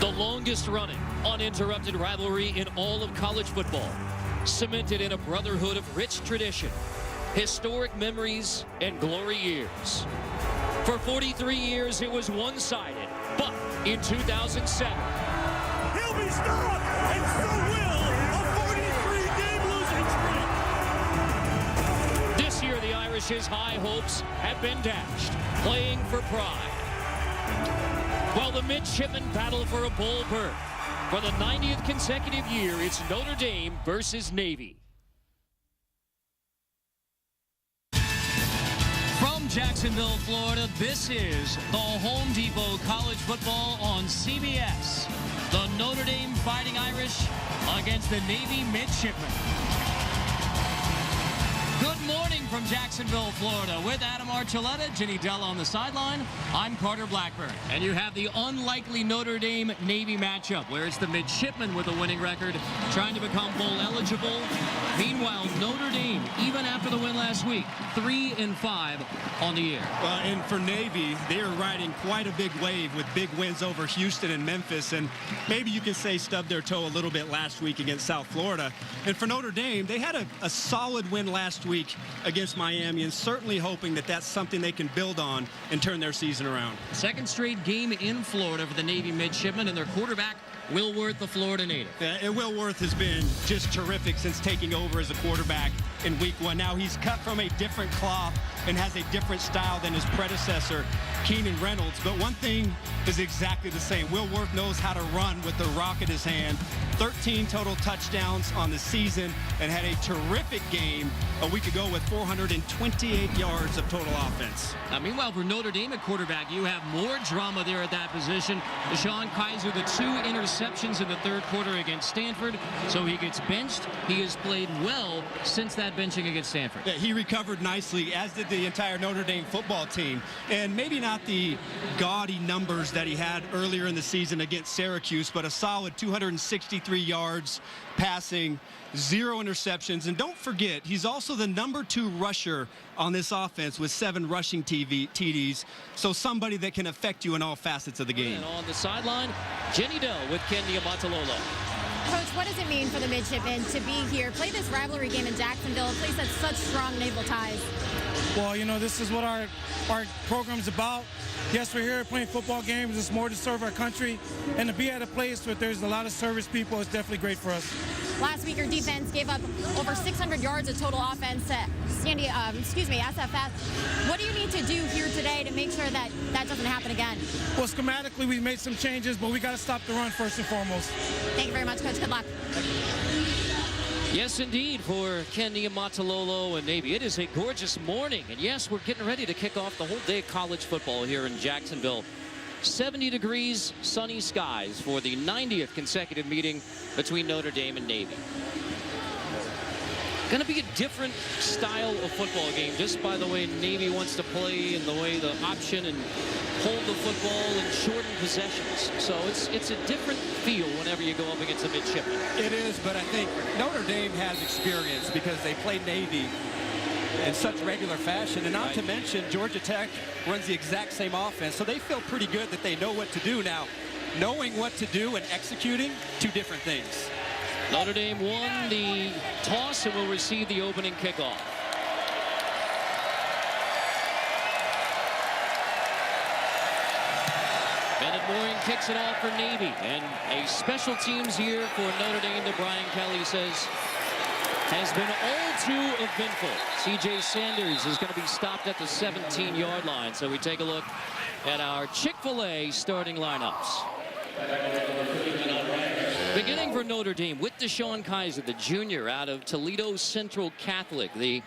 The longest running, uninterrupted rivalry in all of college football. Cemented in a brotherhood of rich tradition, historic memories, and glory years. For 43 years, it was one-sided. But in 2007, he'll be stopped, and so will a 43-game losing streak. This year, the Irish's high hopes have been dashed, playing for pride. While the midshipmen battle for a bowl berth, for the 90th consecutive year, it's Notre Dame versus Navy. From Jacksonville, Florida, this is the Home Depot College Football on CBS. The Notre Dame Fighting Irish against the Navy midshipmen. Good morning from Jacksonville, Florida, with Adam Archuleta, Ginny Dell on the sideline. I'm Carter Blackburn. And you have the unlikely Notre Dame-Navy matchup, where it's the midshipmen with a winning record trying to become bowl eligible. Meanwhile, Notre Dame, even after the win last week, 3-5 on the year. And for Navy, they are riding quite a big wave with big wins over Houston and Memphis. And maybe you can say stubbed their toe a little bit last week against South Florida. And for Notre Dame, they had a solid win last week against Miami, and certainly hoping that that's something they can build on and turn their season around. Second straight game in Florida for the Navy midshipmen, and their quarterback, Will Worth, the Florida native. And Will Worth has been just terrific since taking over as a quarterback in week one. Now he's cut from a different cloth and has a different style than his predecessor, Keenan Reynolds. But one thing is exactly the same. Will Worth knows how to run with the rock in his hand. 13 total touchdowns on the season, and had a terrific game a week ago with 428 yards of total offense. Meanwhile, for Notre Dame at quarterback, you have more drama there at that position. Deshaun Kaiser, the 2 interceptions in the third quarter against Stanford, so he gets benched. He has played well since that benching against Stanford. Yeah, he recovered nicely, as did the entire Notre Dame football team. And maybe not the gaudy numbers that he had earlier in the season against Syracuse, but a solid 263 yards passing, 0 interceptions. And don't forget, he's also the #2 rusher on this offense with 7 rushing TDs. So somebody that can affect you in all facets of the game. And on the sideline, Jenny Dell with Kenya Matalolo. Coach, what does it mean for the midshipmen to be here, play this rivalry game in Jacksonville, a place that's such strong naval ties? Well, you know, this is what our program's about. Yes, we're here playing football games. It's more to serve our country. And to be at a place where there's a lot of service people is definitely great for us. Last week, your defense gave up over 600 yards of total offense to SFS. What do you need to do here today to make sure that that doesn't happen again? Well, schematically, we've made some changes, but we got to stop the run first and foremost. Thank you very much, Coach. Good luck. Yes, indeed, for Kenya Matalolo and Navy. It is a gorgeous morning, and yes, we're getting ready to kick off the whole day of college football here in Jacksonville. 70 degrees, sunny skies for the 90th consecutive meeting between Notre Dame and Navy. Going to be a different style of football game, just by the way Navy wants to play and the way the option and hold the football and shorten possessions. So it's a different feel whenever you go up against a midshipman. It is, but I think Notre Dame has experience because they play Navy in such regular fashion. And not to mention, Georgia Tech runs the exact same offense. So they feel pretty good that they know what to do. Now, knowing what to do and executing, 2 different things. Notre Dame won the toss and will receive the opening kickoff. Bennett Mooring kicks it off for Navy. And a special teams year for Notre Dame that Brian Kelly says has been all too eventful. C.J. Sanders is going to be stopped at the 17-yard line. So we take a look at our Chick-fil-A starting lineups. Beginning for Notre Dame with Deshaun Kaiser, the junior out of Toledo Central Catholic. The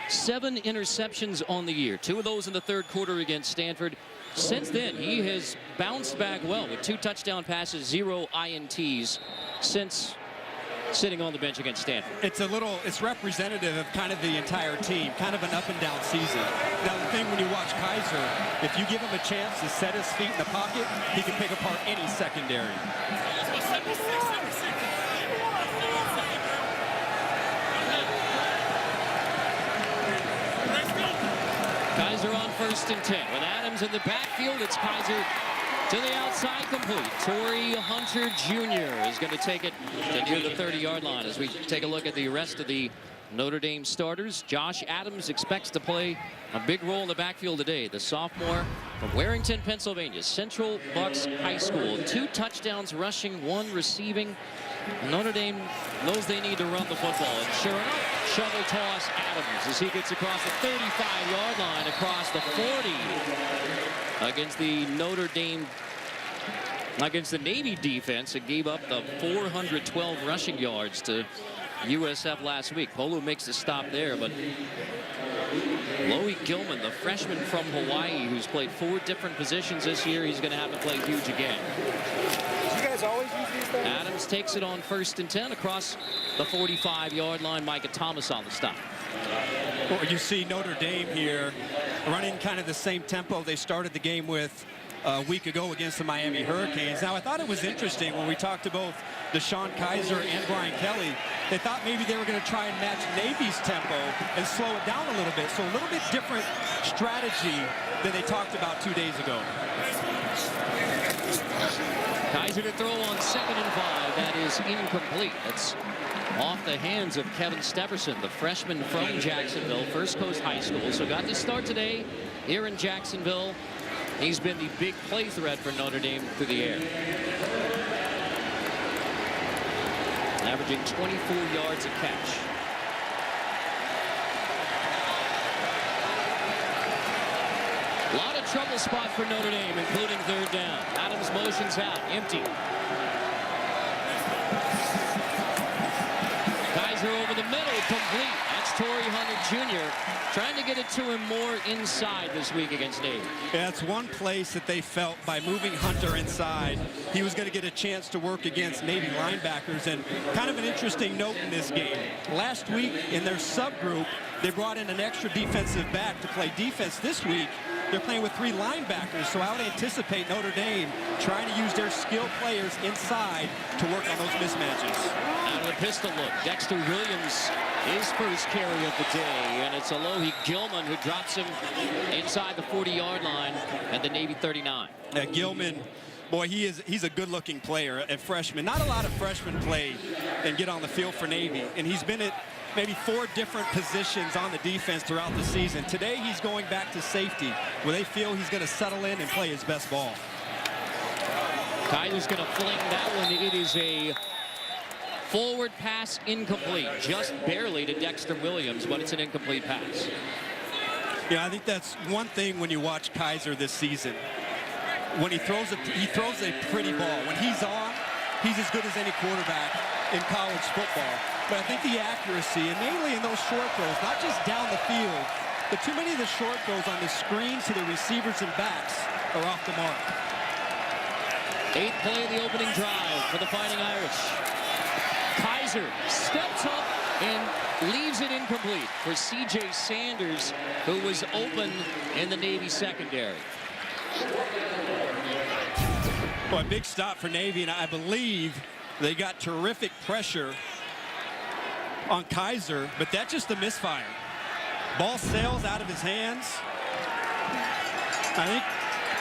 7 interceptions on the year, 2 of those in the third quarter against Stanford. Since then, he has bounced back well with 2 touchdown passes, 0 INTs since sitting on the bench against Stanford. It's representative of kind of the entire team, kind of an up and down season. Now the thing when you watch Kaiser, if you give him a chance to set his feet in the pocket, he can pick apart any secondary. Kaiser on 1st and 10. With Adams in the backfield, it's Kaiser To the outside, complete. Torrey Hunter Jr. is going to take it to near the 30-yard line. As we take a look at the rest of the Notre Dame starters, Josh Adams expects to play a big role in the backfield today. The sophomore from Warrington, Pennsylvania, Central Bucks High School. 2 touchdowns rushing, 1 receiving. Notre Dame knows they need to run the football. And sure enough, shovel toss Adams as he gets across the 35-yard line, across the 40 against the Notre Dame, against the Navy defense. It gave up the 412 rushing yards to USF last week. Polu makes a stop there, but Loie Gilman, the freshman from Hawaii, who's played 4 different positions this year, he's going to have to play huge again. You guys always use these things? Adams takes it on 1st and 10 across the 45-yard line. Micah Thomas on the stop. Well, you see Notre Dame here running kind of the same tempo they started the game with a week ago against the Miami Hurricanes. Now, I thought it was interesting when we talked to both Deshaun Kaiser and Brian Kelly. They thought maybe they were going to try and match Navy's tempo and slow it down a little bit. So a little bit different strategy than they talked about 2 days ago. Kaiser to throw on 2nd and 5. That is incomplete. That's off the hands of Kevin Stepherson, the freshman from Jacksonville, First Coast High School. So got to start today here in Jacksonville. He's been the big play threat for Notre Dame through the air. Averaging 24 yards a catch. A lot of trouble spot for Notre Dame, including 3rd down. Adams motions out, empty. Kaiser over the middle, complete. That's Torrey Hunter Jr. trying to get it to him more inside this week against Navy. Yeah, that's one place that they felt by moving Hunter inside, he was going to get a chance to work against Navy linebackers. And kind of an interesting note in this game. Last week in their subgroup, they brought in an extra defensive back to play defense. This week, they're playing with 3 linebackers, so I would anticipate Notre Dame trying to use their skilled players inside to work on those mismatches. Out of the pistol look, Dexter Williams, his first carry of the day, and it's Loie Gilman who drops him inside the 40-yard line at the Navy 39. Gilman, boy, he's a good-looking player, a freshman. Not a lot of freshmen play and get on the field for Navy, and he's been at maybe 4 different positions on the defense throughout the season. Today, he's going back to safety, where they feel he's going to settle in and play his best ball. Kaiser's going to fling that one. It is a forward pass, incomplete, just barely to Dexter Williams, but it's an incomplete pass. Yeah, I think that's one thing when you watch Kaiser this season. When he throws a pretty ball. When he's on, he's as good as any quarterback in college football. But I think the accuracy, and mainly in those short throws, not just down the field, but too many of the short throws on the screens to the receivers and backs are off the mark. 8th play of the opening drive for the Fighting Irish. Kaiser steps up and leaves it incomplete for C.J. Sanders, who was open in the Navy secondary. Well, a big stop for Navy, and I believe they got terrific pressure on Kaiser, but that's just a misfire. Ball sails out of his hands. I think,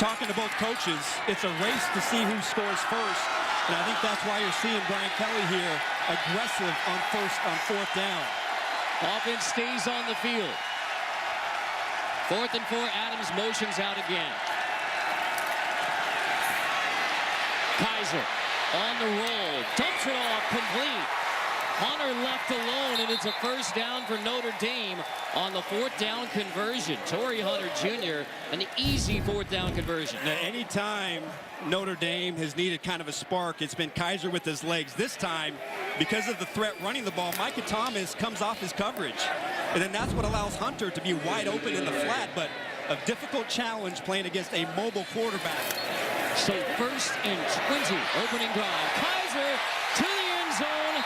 talking to both coaches, it's a race to see who scores first, and I think that's why you're seeing Brian Kelly here aggressive on 4th down. Offense stays on the field. 4th and 4, Adams motions out again. Kaiser on the roll, dumps it off, complete. Hunter left alone, and it's a 1st down for Notre Dame on the 4th down conversion. Torrey Hunter Jr., an easy 4th down conversion. Now, anytime Notre Dame has needed kind of a spark, it's been Kaiser with his legs. This time, because of the threat running the ball, Micah Thomas comes off his coverage. And then that's what allows Hunter to be wide open in the flat, but a difficult challenge playing against a mobile quarterback. So 1st and 20, opening drive. Kaiser to the end zone.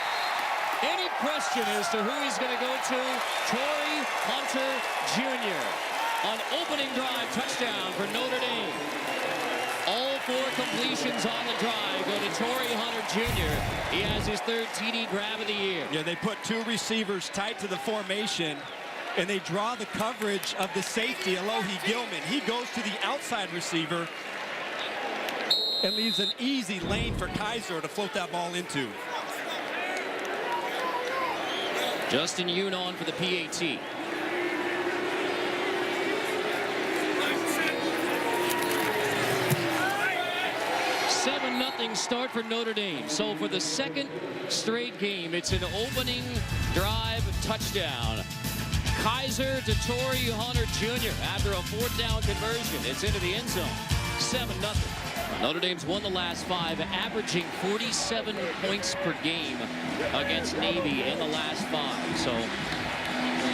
Any question as to who he's going to go to? Torrey Hunter Jr. on opening drive, touchdown for Notre Dame. All 4 completions on the drive go to Torrey Hunter Jr. He has his 3rd TD grab of the year. Yeah, they put 2 receivers tight to the formation, and they draw the coverage of the safety, Loie Gilman. He goes to the outside receiver, It leaves an easy lane for Kaiser to float that ball into. Justin Yoon on for the PAT. Nothing start for Notre Dame. So for the second straight game, it's an opening drive touchdown. Kaiser to Torrey Hunter Jr. after a 4th down conversion. It's into the end zone. 7-0. Notre Dame's won the last 5, averaging 47 points per game against Navy in the last 5. So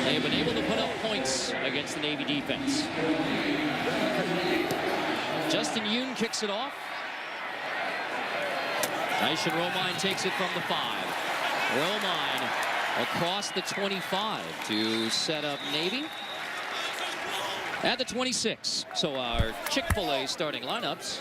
they have been able to put up points against the Navy defense. Justin Yoon kicks it off. Tyson Romine takes it from the 5. Romine across the 25 to set up Navy at the 26. So our Chick-fil-A starting lineups.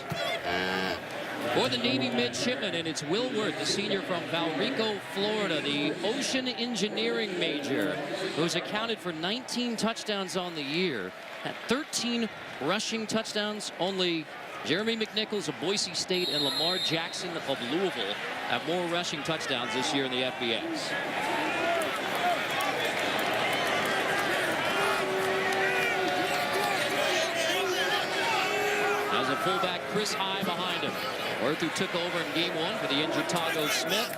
For the Navy midshipman, and it's Will Worth, the senior from Valrico, Florida, the ocean engineering major, who's accounted for 19 touchdowns on the year, had 13 rushing touchdowns. Only Jeremy McNichols of Boise State and Lamar Jackson of Louisville have more rushing touchdowns this year in the FBS. Has a fullback Chris High behind him. Worth, who took over in game 1 for the injured Tago Smith.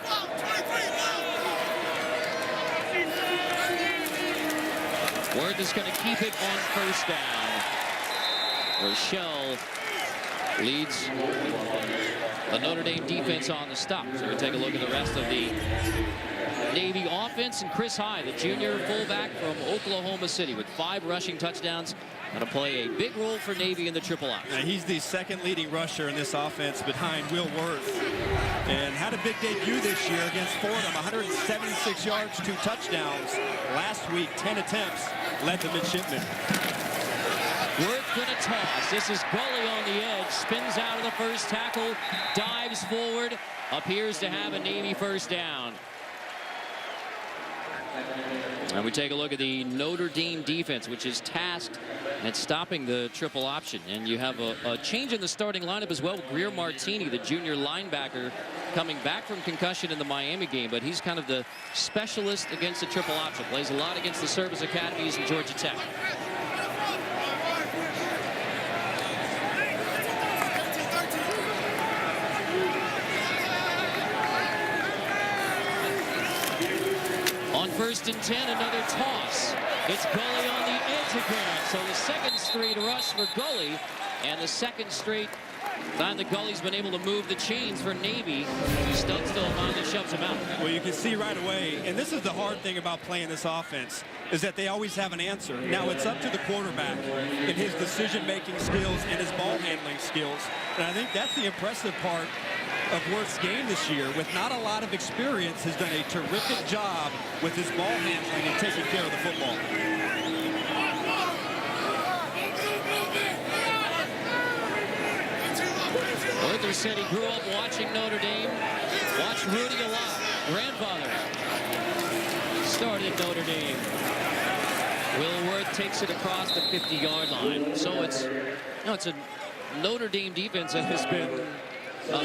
Worth is going to keep it on 1st down. Rochelle leads the Notre Dame defense on the stop. So we take a look at the rest of the Navy offense. And Chris High, the junior fullback from Oklahoma City, with 5 rushing touchdowns, going to play a big role for Navy in the triple option. He's the 2nd leading rusher in this offense behind Will Worth, and had a big debut this year against Fordham. 176 yards, 2 touchdowns. Last week, 10 attempts, led the midshipmen. Worth gonna toss. This is Gully on the edge. Spins out of the first tackle. Dives forward. Appears to have a Navy 1st down. And we take a look at the Notre Dame defense, which is tasked at stopping the triple option. And you have a change in the starting lineup as well. Greer Martini, the junior linebacker, coming back from concussion in the Miami game, but he's kind of the specialist against the triple option. Plays a lot against the service academies in Georgia Tech. On 1st and 10, another toss. It's Gully on the edge again. So the 2nd straight rush for Gully, and the 2nd straight time that Gully's been able to move the chains for Navy. Studstill finally shoves him out. Well, you can see right away, and this is the hard thing about playing this offense, is that they always have an answer. Now it's up to the quarterback in his decision-making skills and his ball handling skills. And I think that's the impressive part of Worth's game this year. With not a lot of experience, has done a terrific job with his ball handling and taking care of the football. Worth said he grew up watching Notre Dame, watched Rudy a lot. Grandfather started Notre Dame. Will Worth takes it across the 50-yard line. So it's a Notre Dame defense that has been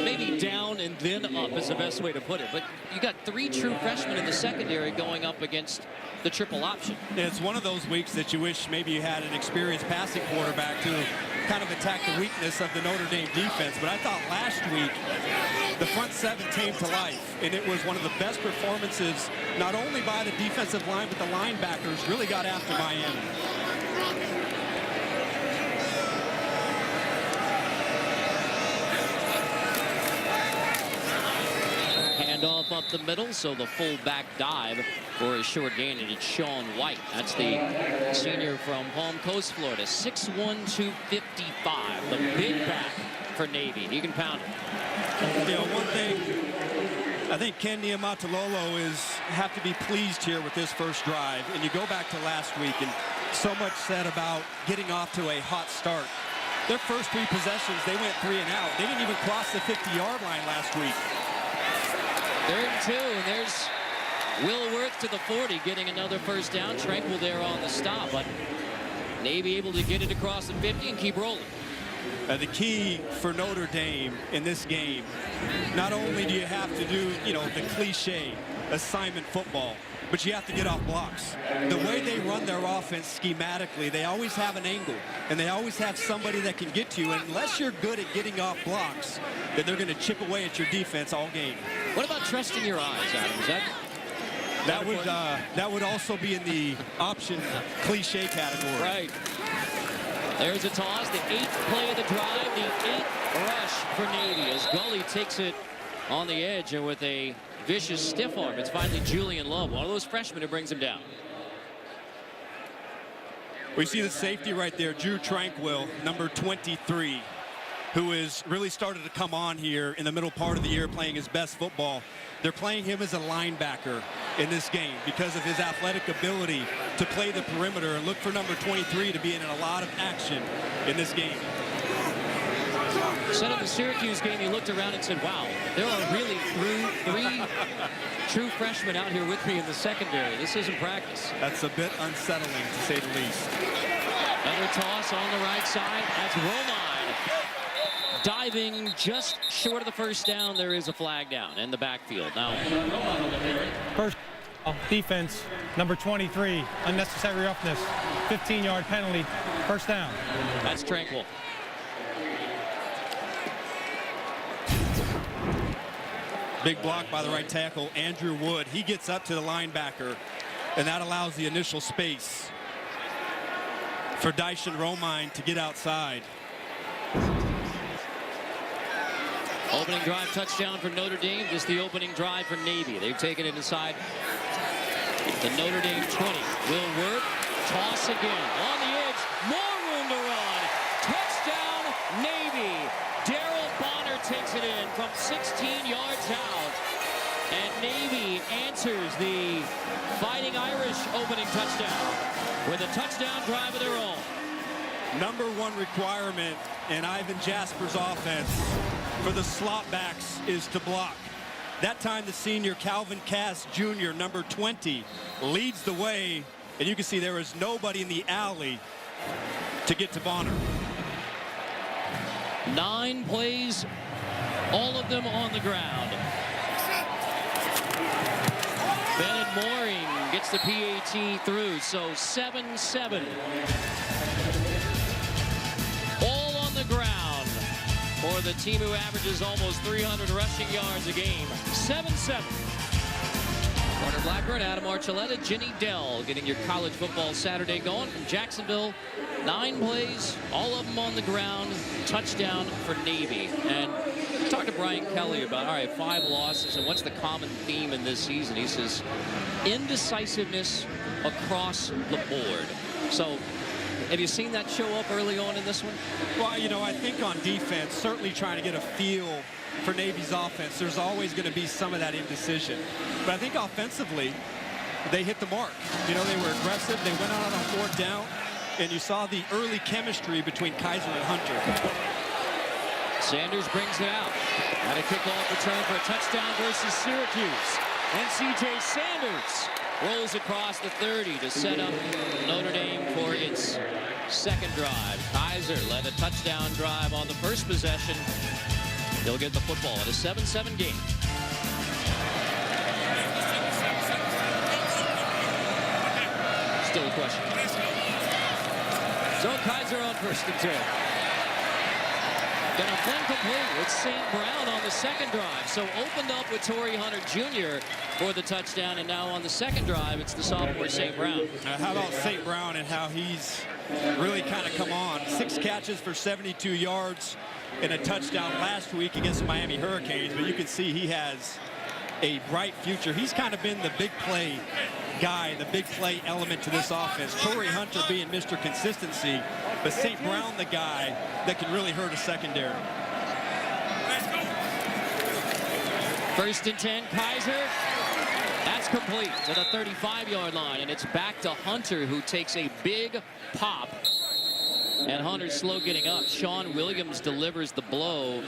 maybe down and then up is the best way to put it. But you got 3 true freshmen in the secondary going up against the triple option. And it's one of those weeks that you wish maybe you had an experienced passing quarterback to kind of attack the weakness of the Notre Dame defense. But I thought last week the front 7 came to life, and it was one of the best performances, not only by the defensive line, but the linebackers really got after Miami. Handoff up the middle, so the full back dive for a short gain, and it's Sean White. That's the senior from Palm Coast, Florida. 6'1", 255. The big back for Navy. He can pound it. You know, one thing, I think Ken Niumatalolo have to be pleased here with this first drive. And you go back to last week, and so much said about getting off to a hot start. Their first 3 possessions, they went 3 and out. They didn't even cross the 50-yard line last week. 3rd and 2, and there's Will Worth to the 40, getting another 1st down. Tranquil there on the stop, but Navy able to get it across the 50 and keep rolling. The key for Notre Dame in this game, not only do you have to do, the cliche assignment football, but you have to get off blocks. The way they run their offense schematically, they always have an angle, and they always have somebody that can get to you. And unless you're good at getting off blocks, then they're going to chip away at your defense all game. What about trusting your eyes, Adam? Is that would also be in the option cliche category. Right. There's a toss, the 8th play of the drive, the 8th rush for Navy as Gully takes it on the edge, and with a vicious stiff arm, it's finally Julian Love, one of those freshmen who brings him down. We see the safety right there, Drew Tranquil, number 23, who has really started to come on here in the middle part of the year, playing his best football. They're playing him as a linebacker in this game because of his athletic ability to play the perimeter, and look for number 23 to be in a lot of action in this game. Said in the Syracuse game, he looked around and said, wow, there are really three true freshmen out here with me in the secondary. This isn't practice. That's a bit unsettling, to say the least. Another toss on the right side. That's Romine. Diving just short of the first down. There is a flag down in the backfield. Now, first defense, number 23, unnecessary roughness, 15-yard penalty, first down. That's Tranquil. Big block by the right tackle, Andrew Wood. He gets up to the linebacker, and that allows the initial space for Dyson Romine to get outside. Opening drive touchdown for Notre Dame. Just the opening drive for Navy. They've taken it inside the Notre Dame 20. Will work. Toss again. On the edge. More room to run. Touchdown, Navy. Darrell Bonner takes it in from 16 yards out. And Navy answers the Fighting Irish opening touchdown with a touchdown drive of their own. Number 1 requirement in Ivan Jasper's offense for the slot backs is to block. That time the senior Calvin Cass Jr., number 20, leads the way, and you can see there is nobody in the alley to get to Bonner. 9 plays, all of them on the ground. Bennett Mooring gets the PAT through, so 7-7. All on the ground for the team who averages almost 300 rushing yards a game. 7-7. Carter Blackburn, Adam Archuleta, Ginny Dell getting your college football Saturday going from Jacksonville. 9 plays, all of them on the ground. Touchdown for Navy. And talked to Brian Kelly about, all right, 5 losses, and what's the common theme in this season? He says, indecisiveness across the board. So, have you seen that show up early on in this one? Well, I think on defense, certainly trying to get a feel for Navy's offense, there's always going to be some of that indecision. But I think offensively, they hit the mark. They were aggressive. They went out on 4th down, and you saw the early chemistry between Kaiser and Hunter. Sanders brings it out. And a kickoff return for a touchdown versus Syracuse. And C.J. Sanders rolls across the 30 to set up Notre Dame for its second drive. Kaiser led a touchdown drive on the first possession. He'll get the football in a 7-7 game. Still a question. So Kaiser on 1st and 10. Gonna fling complete with St. Brown on the second drive. So opened up with Torrey Hunter Jr. for the touchdown, and now on the second drive, it's the sophomore St. Brown. How about St. Brown and how he's really kind of come on? 6 catches for 72 yards and a touchdown last week against the Miami Hurricanes, but you can see he has a bright future. He's kind of been the big play guy, the big play element to this offense. Torrey Hunter being Mr. Consistency, but St. Brown the guy that can really hurt a secondary. 1st and 10, Kaiser. That's complete to the 35-yard line, and it's back to Hunter, who takes a big pop. And Hunter's slow getting up. Sean Williams delivers the blow.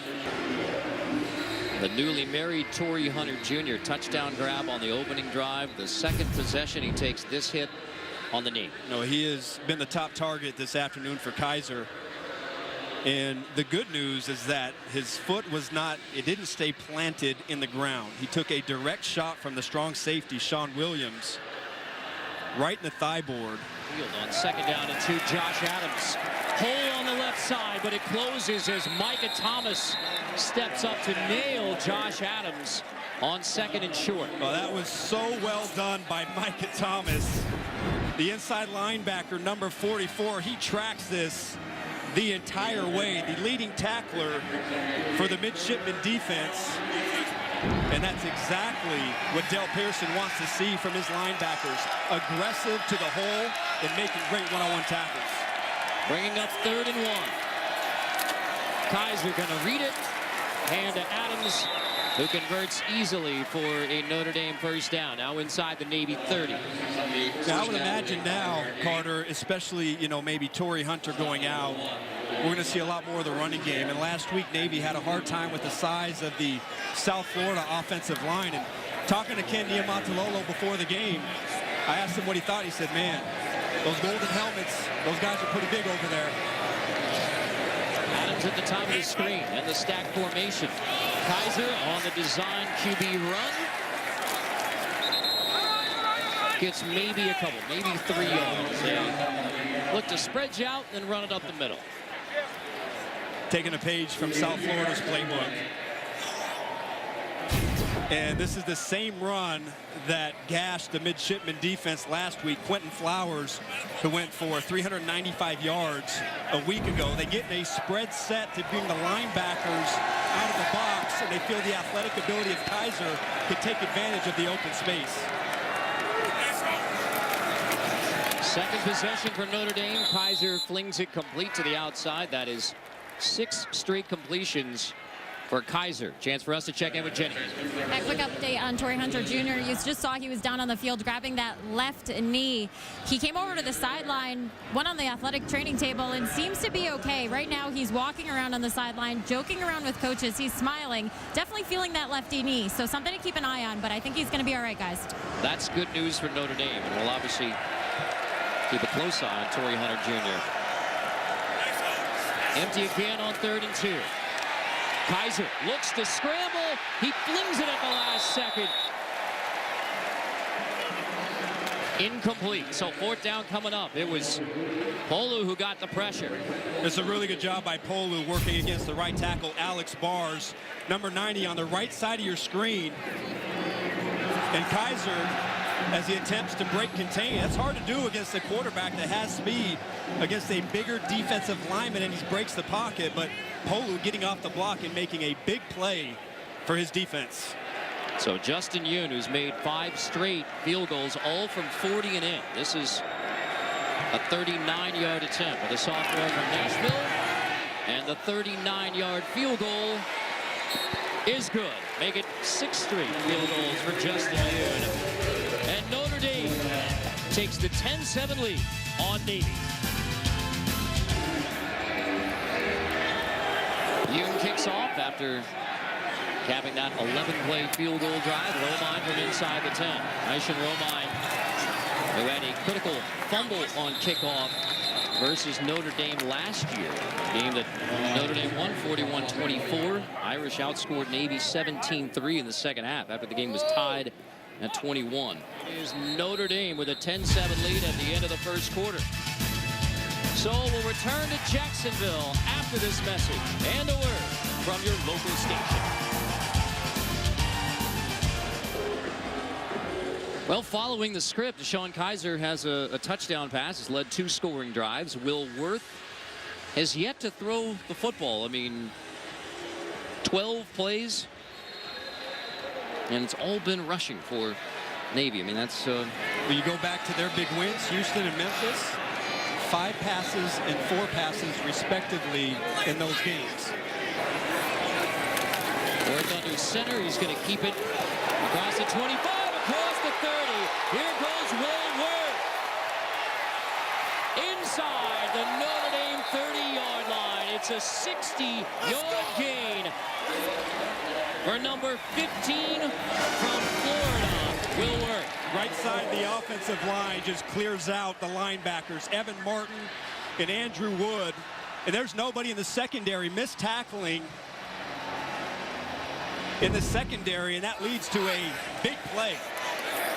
The newly married Torrey Hunter Jr. touchdown grab on the opening drive. The second possession, he takes this hit on the knee. No, he has been the top target this afternoon for Kaiser. And the good news is that his foot was not, it didn't stay planted in the ground. He took a direct shot from the strong safety, Sean Williams, right in the thigh board. Field on 2nd down and 2, Josh Adams. Hole on the left side, but it closes as Micah Thomas steps up to nail Josh Adams on 2nd and short. Well, that was so well done by Micah Thomas. The inside linebacker, number 44, he tracks this the entire way, the leading tackler for the midshipman defense. And that's exactly what Del Pearson wants to see from his linebackers. Aggressive to the hole and making great one-on-one tackles. Bringing up 3rd and 1. Kaiser gonna read it. Hand to Adams, who converts easily for a Notre Dame first down. Now inside the Navy 30. Now, I would imagine now, Carter, especially, you know, maybe Torrey Hunter going out, we're going to see a lot more of the running game. And last week, Navy had a hard time with the size of the South Florida offensive line. And talking to Ken Niumatalolo before the game, I asked him what he thought. He said, man, those golden helmets, those guys are pretty big over there. Adams at the top of the screen and the stack formation. Kaiser on the design QB run. Gets maybe a couple, maybe 3 yards. They look to spread you out and run it up the middle. Taking a page from South Florida's playbook. And this is the same run that gashed the midshipman defense last week. Quentin Flowers, who went for 395 yards a week ago. They get in a spread set to bring the linebackers out of the box, and they feel the athletic ability of Kaiser could take advantage of the open space. 2nd possession for Notre Dame. Kaiser flings it complete to the outside. That is 6 straight completions for Kaiser. Chance for us to check in with Jenny. A quick update on Torrey Hunter Jr. You just saw he was down on the field grabbing that left knee. He came over to the sideline, went on the athletic training table, and seems to be okay. Right now, he's walking around on the sideline, joking around with coaches. He's smiling, definitely feeling that lefty knee. So something to keep an eye on, but I think he's going to be all right, guys. That's good news for Notre Dame, and we'll obviously keep a close eye on Torrey Hunter Jr. Empty again on 3rd and 2. Kaiser looks to scramble. He flings it at the last second. Incomplete. So 4th down coming up. It was Polu who got the pressure. It's a really good job by Polu working against the right tackle, Alex Bars. Number 90 on the right side of your screen. And Kaiser, as he attempts to break contain, that's hard to do against a quarterback that has speed, against a bigger defensive lineman, and he breaks the pocket. But Polu getting off the block and making a big play for his defense. So Justin Yoon, who's made 5 straight field goals, all from 40 and in. This is a 39-yard attempt with a sophomore from Nashville. And the 39-yard field goal is good. Make it 6 straight field goals for Justin Yoon. And Notre Dame takes the 10-7 lead on Navy. Yoon kicks off after capping that 11-play field goal drive. Romine from inside the 10. Aishan Romine, who had a critical fumble on kickoff versus Notre Dame last year. A game that Notre Dame won 41-24. Irish outscored Navy 17-3 in the second half after the game was tied at 21. Is Notre Dame with a 10-7 lead at the end of the first quarter. So we'll return to Jacksonville after this message and a word from your local station. Well, following the script, Deshaun Kaiser has a touchdown pass. Has led 2 scoring drives. Will Worth has yet to throw the football. I mean, 12 plays, and it's all been rushing for Navy. I mean, that's... When you go back to their big wins, Houston and Memphis, 5 passes and 4 passes, respectively, in those games. Worth under center. He's going to keep it across the 25, across the 30. Here goes Will Worth. Inside the Notre Dame 30-yard line. It's a 60-yard gain for number 15 from Florida, Will Worth. Right side of the offensive line just clears out the linebackers. Evan Martin and Andrew Wood And there's nobody in the secondary. Missed tackling in the secondary, and that leads to a big play.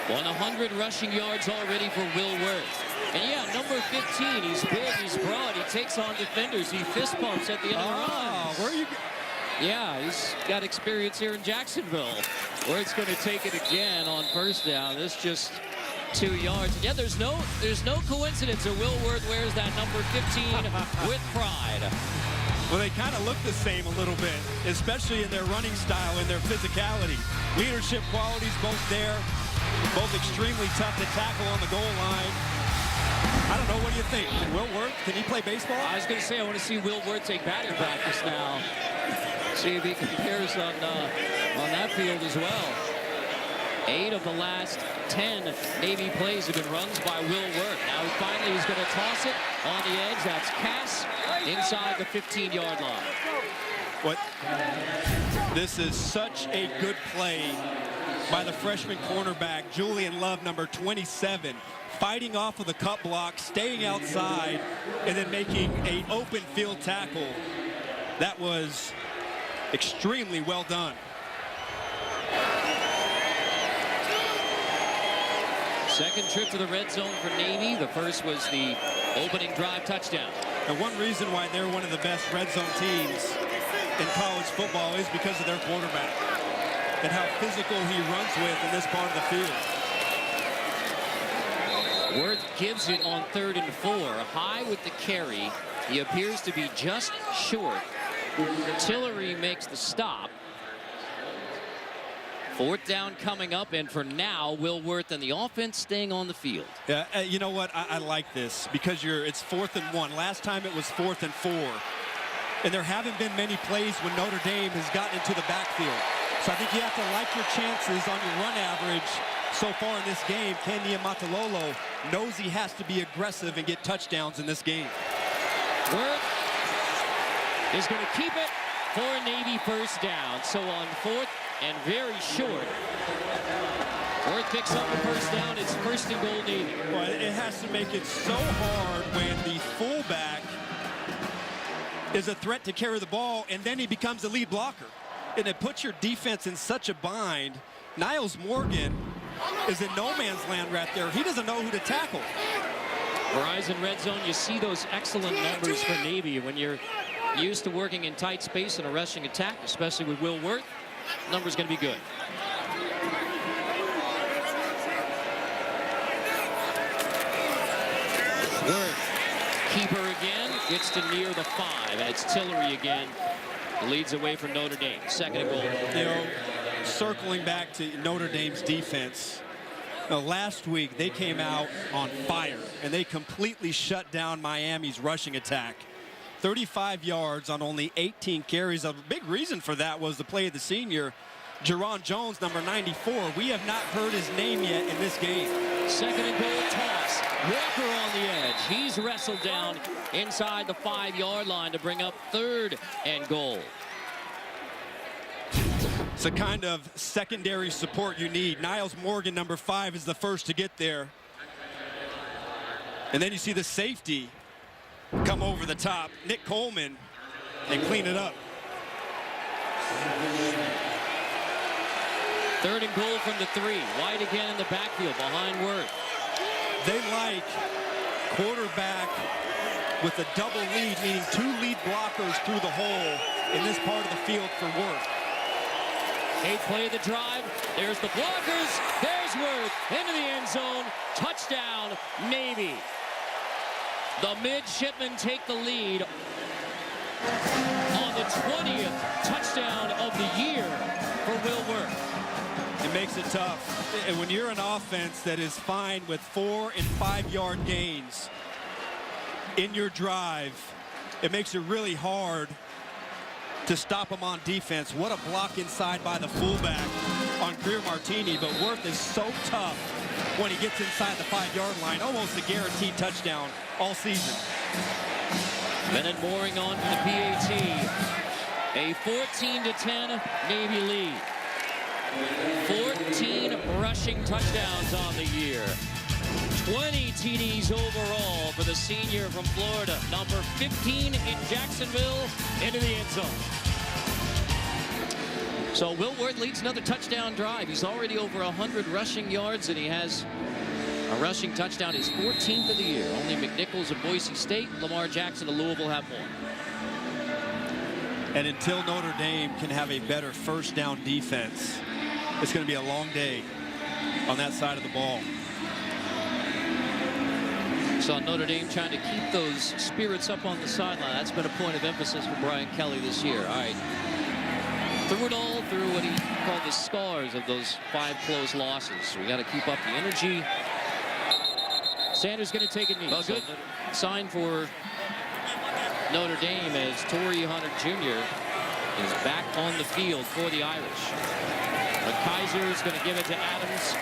100 rushing yards already for Will Worth. And yeah, number 15, he's big, he's broad, he takes on defenders, he fist bumps at the end of the run. Where are you? Yeah, he's got experience here in Jacksonville. Worth's going to take it again on first down. This just 2 yards. Yeah, there's no coincidence that Will Worth wears that number 15 with pride. Well, they kind of look the same a little bit, especially in their running style and their physicality. Leadership qualities both there, both extremely tough to tackle on the goal line. I don't know, what do you think? Will Worth, can he play baseball? I was going to say, I want to see Will Worth take batting practice now. See if he compares on that field as well. 8 of the last 10 Navy plays have been runs by Will Worth. Now finally he's going to toss it on the edge. That's Cass inside the 15-yard line. What? This is such a good play by the freshman cornerback, Julian Love, number 27, fighting off of the cut block, staying outside, and then making an open field tackle. That was extremely well done. Second trip to the red zone for Navy. The first was the opening drive touchdown. And one reason why they're one of the best red zone teams in college football is because of their quarterback and how physical he runs with in this part of the field. Worth gives it on 3rd and 4. High with the carry. He appears to be just short. Tillery makes the stop. 4th down coming up, and for now, Will Worth and the offense staying on the field. Yeah, you know what? I like this because it's 4th and 1. Last time it was 4th and 4. And there haven't been many plays when Notre Dame has gotten into the backfield. So I think you have to like your chances on your run average so far in this game. Ken Niumatalolo knows he has to be aggressive and get touchdowns in this game. Worth is going to keep it for a Navy first down. So on 4th and very short, Worth picks up the first down. It's 1st and goal Navy. Well, it has to make it so hard when the fullback is a threat to carry the ball, and then he becomes the lead blocker. And it puts your defense in such a bind. Niles Morgan is in no man's land right there. He doesn't know who to tackle. Verizon Red Zone, you see those excellent numbers for Navy when you're used to working in tight space in a rushing attack, especially with Will Worth. Numbers going to be good. Worth, keeper again, gets to near the 5. And it's Tillery again. Leads away from Notre Dame. 2nd and goal. You know, circling back to Notre Dame's defense, last week they came out on fire and they completely shut down Miami's rushing attack. 35 yards on only 18 carries. A big reason for that was the play of the senior, Jerron Jones, number 94. We have not heard his name yet in this game. 2nd and goal toss. Walker on the edge. He's wrestled down inside the 5-yard line to bring up 3rd and goal. It's the kind of secondary support you need. Niles Morgan, number 5, is the first to get there. And then you see the safety come over the top, Nick Coleman, and clean it up. 3rd and goal from the 3. White again in the backfield behind Worth. They like quarterback with a double lead, meaning 2 lead blockers through the hole in this part of the field for Worth. 8th play of the drive. There's the blockers. There's Worth into the end zone. Touchdown, Navy. The midshipmen take the lead on the 20th touchdown of the year for Will Worth. It makes it tough. And when you're an offense that is fine with 4- and 5-yard gains in your drive, it makes it really hard to stop them on defense. What a block inside by the fullback on Greer Martini, but Worth is so tough when he gets inside the 5-yard line. Almost a guaranteed touchdown all season. Bennett Mooring on for the PAT. A 14-10 Navy lead. 14 rushing touchdowns on the year. 20 TDs overall for the senior from Florida. Number 15 in Jacksonville into the end zone. So Will Ward leads another touchdown drive. He's already over 100 rushing yards, and he has a rushing touchdown, his 14th of the year. Only McNichols of Boise State, Lamar Jackson of Louisville have more. And until Notre Dame can have a better first down defense, it's going to be a long day on that side of the ball. Saw Notre Dame trying to keep those spirits up on the sideline. That's been a point of emphasis for Brian Kelly this year. All right. Through it all, through what he called the scars of those 5 close losses. We got to keep up the energy. Sanders going to take a knee. Well, good sign for Notre Dame as Torrey Hunter Jr. is back on the field for the Irish. But Kaiser is going to give it to Adams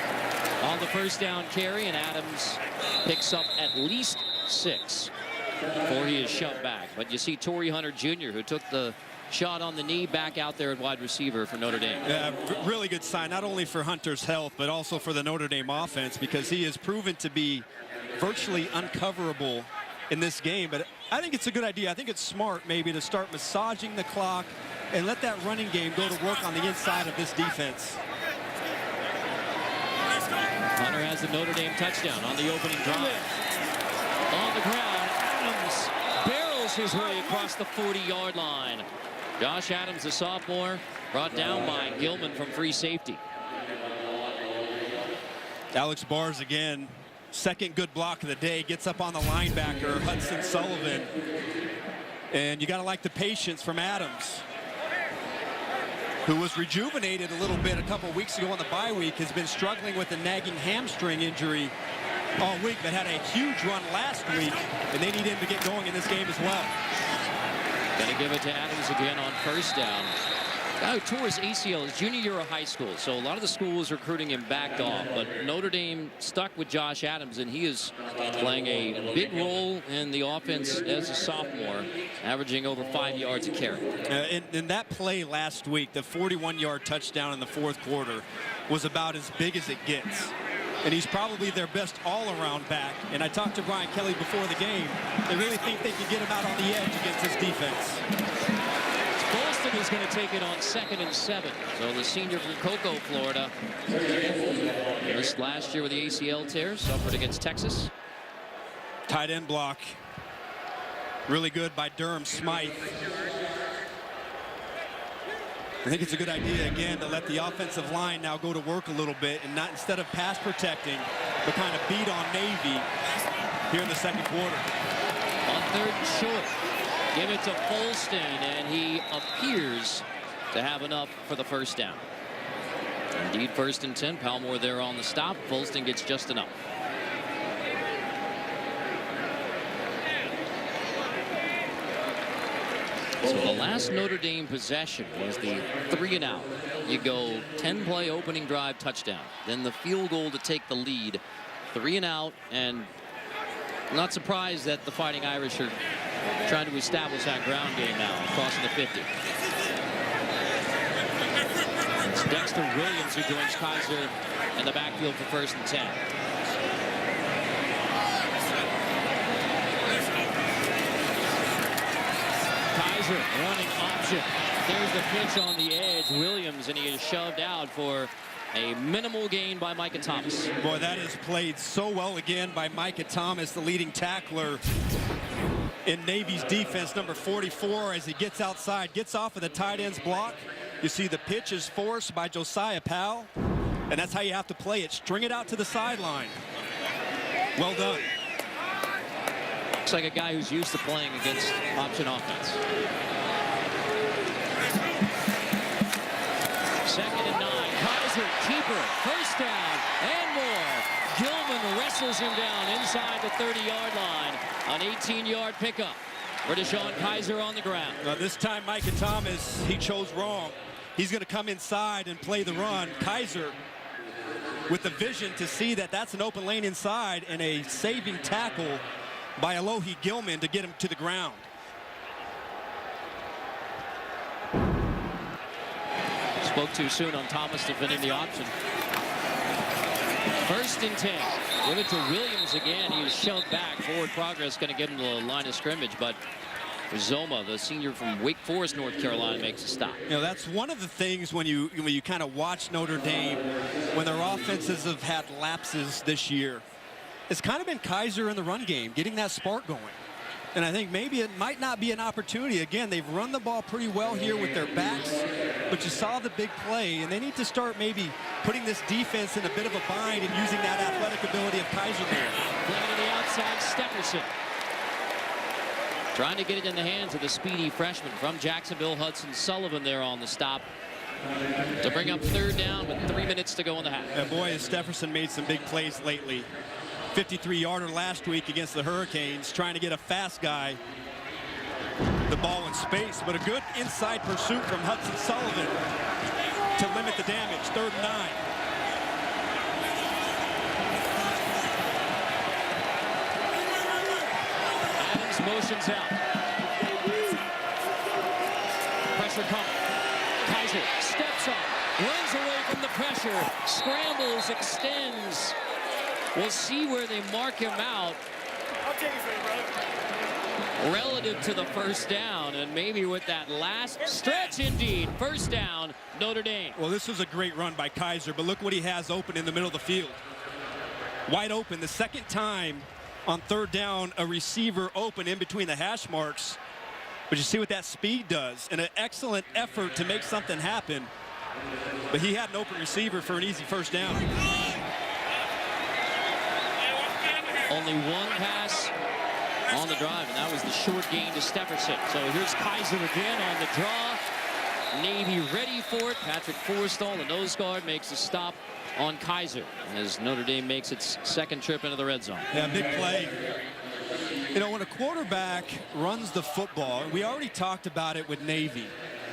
on the first down carry, and Adams picks up at least 6 before he is shoved back. But you see Torrey Hunter Jr., who took the shot on the knee, back out there at wide receiver for Notre Dame. Yeah, really good sign, not only for Hunter's health, but also for the Notre Dame offense, because he has proven to be virtually uncoverable in this game. But I think it's a good idea. I think it's smart maybe to start massaging the clock and let that running game go to work on the inside of this defense. Hunter has the Notre Dame touchdown on the opening drive. On the ground, Adams barrels his way across the 40-yard line. Josh Adams, the sophomore, brought down by Gilman from free safety. Alex Bars again, second good block of the day, gets up on the linebacker, Hudson Sullivan. And you got to like the patience from Adams, who was rejuvenated a little bit a couple weeks ago on the bye week, has been struggling with a nagging hamstring injury all week, but had a huge run last week, and they need him to get going in this game as well. Gonna give it to Adams again on first down. Guy who tore his ACL his junior year of high school, so a lot of the schools recruiting him backed off, but Notre Dame stuck with Josh Adams, and he is playing a big role in the offense as a sophomore, averaging over 5 yards a carry. In that play last week, the 41-yard touchdown in the fourth quarter was about as big as it gets. And he's probably their best all-around back. And I talked to Brian Kelly before the game. They really think they can get him out on the edge against this defense. Boston is going to take it on 2nd and 7. So the senior from Cocoa, Florida, missed last year with the ACL tear, suffered against Texas. Tight end block. Really good by Durham Smythe. I think it's a good idea, again, to let the offensive line now go to work a little bit and not, instead of pass protecting, but kind of beat on Navy here in the second quarter. On 3rd and short, give it to Folston, and he appears to have enough for the first down. Indeed, 1st and 10. Palmore there on the stop. Folston gets just enough. So the last Notre Dame possession was the 3-and-out. You go 10-play opening drive touchdown. Then the field goal to take the lead. 3-and-out, and I'm not surprised that the Fighting Irish are trying to establish that ground game now, crossing the 50. It's Dexter Williams who joins Kaiser in the backfield for 1st and 10. Kaiser running option. There's the pitch on the edge. Williams, and he is shoved out for a minimal gain by Micah Thomas. Boy, that is played so well again by Micah Thomas, the leading tackler in Navy's defense, number 44, as he gets outside, gets off of the tight end's block. You see the pitch is forced by Josiah Powell, and that's how you have to play it. String it out to the sideline. Well done. Looks like a guy who's used to playing against option offense. 2nd and 9. Kaiser, keeper, first down, and more. Gilman wrestles him down inside the 30-yard line. An 18-yard pickup for Deshaun Kaiser on the ground. This time, Micah Thomas, he chose wrong. He's going to come inside and play the run. Kaiser with the vision to see that that's an open lane inside, and a saving tackle by Alohi Gilman to get him to the ground. Spoke too soon on Thomas defending the option. 1st and 10. Give it to Williams again. He was shoved back. Forward progress going to get him to the line of scrimmage, but Zoma, the senior from Wake Forest, North Carolina, makes a stop. You know, that's one of the things when you kind of watch Notre Dame, when their offenses have had lapses this year, it's kind of been Kaiser in the run game, getting that spark going. And I think maybe it might not be an opportunity. Again, they've run the ball pretty well here with their backs, but you saw the big play, and they need to start maybe putting this defense in a bit of a bind and using that athletic ability of Kaiser there. Playing to the outside, Stepherson. Trying to get it in the hands of the speedy freshman from Jacksonville, Hudson Sullivan, there on the stop to bring up third down with 3 minutes to go in the half. And boy, has Stepherson made some big plays lately. 53-yarder last week against the Hurricanes, trying to get a fast guy the ball in space, but a good inside pursuit from Hudson Sullivan to limit the damage. 3rd and 9. Adams motions out. Pressure coming. Kaiser steps up, runs away from the pressure, scrambles, extends. We'll see where they mark him out relative to the first down, and maybe with that last stretch, indeed, first down, Notre Dame. Well, this was a great run by Kaiser, but look what he has open in the middle of the field. Wide open, the second time on 3rd down, a receiver open in between the hash marks. But you see what that speed does, and an excellent effort to make something happen. But he had an open receiver for an easy first down. Only one pass on the drive, and that was the short gain to Stepherson. So here's Kaiser again on the draw. Navy ready for it. Patrick Forrestall, the nose guard, makes a stop on Kaiser as Notre Dame makes its second trip into the red zone. Yeah, big play. You know, when a quarterback runs the football, we already talked about it with Navy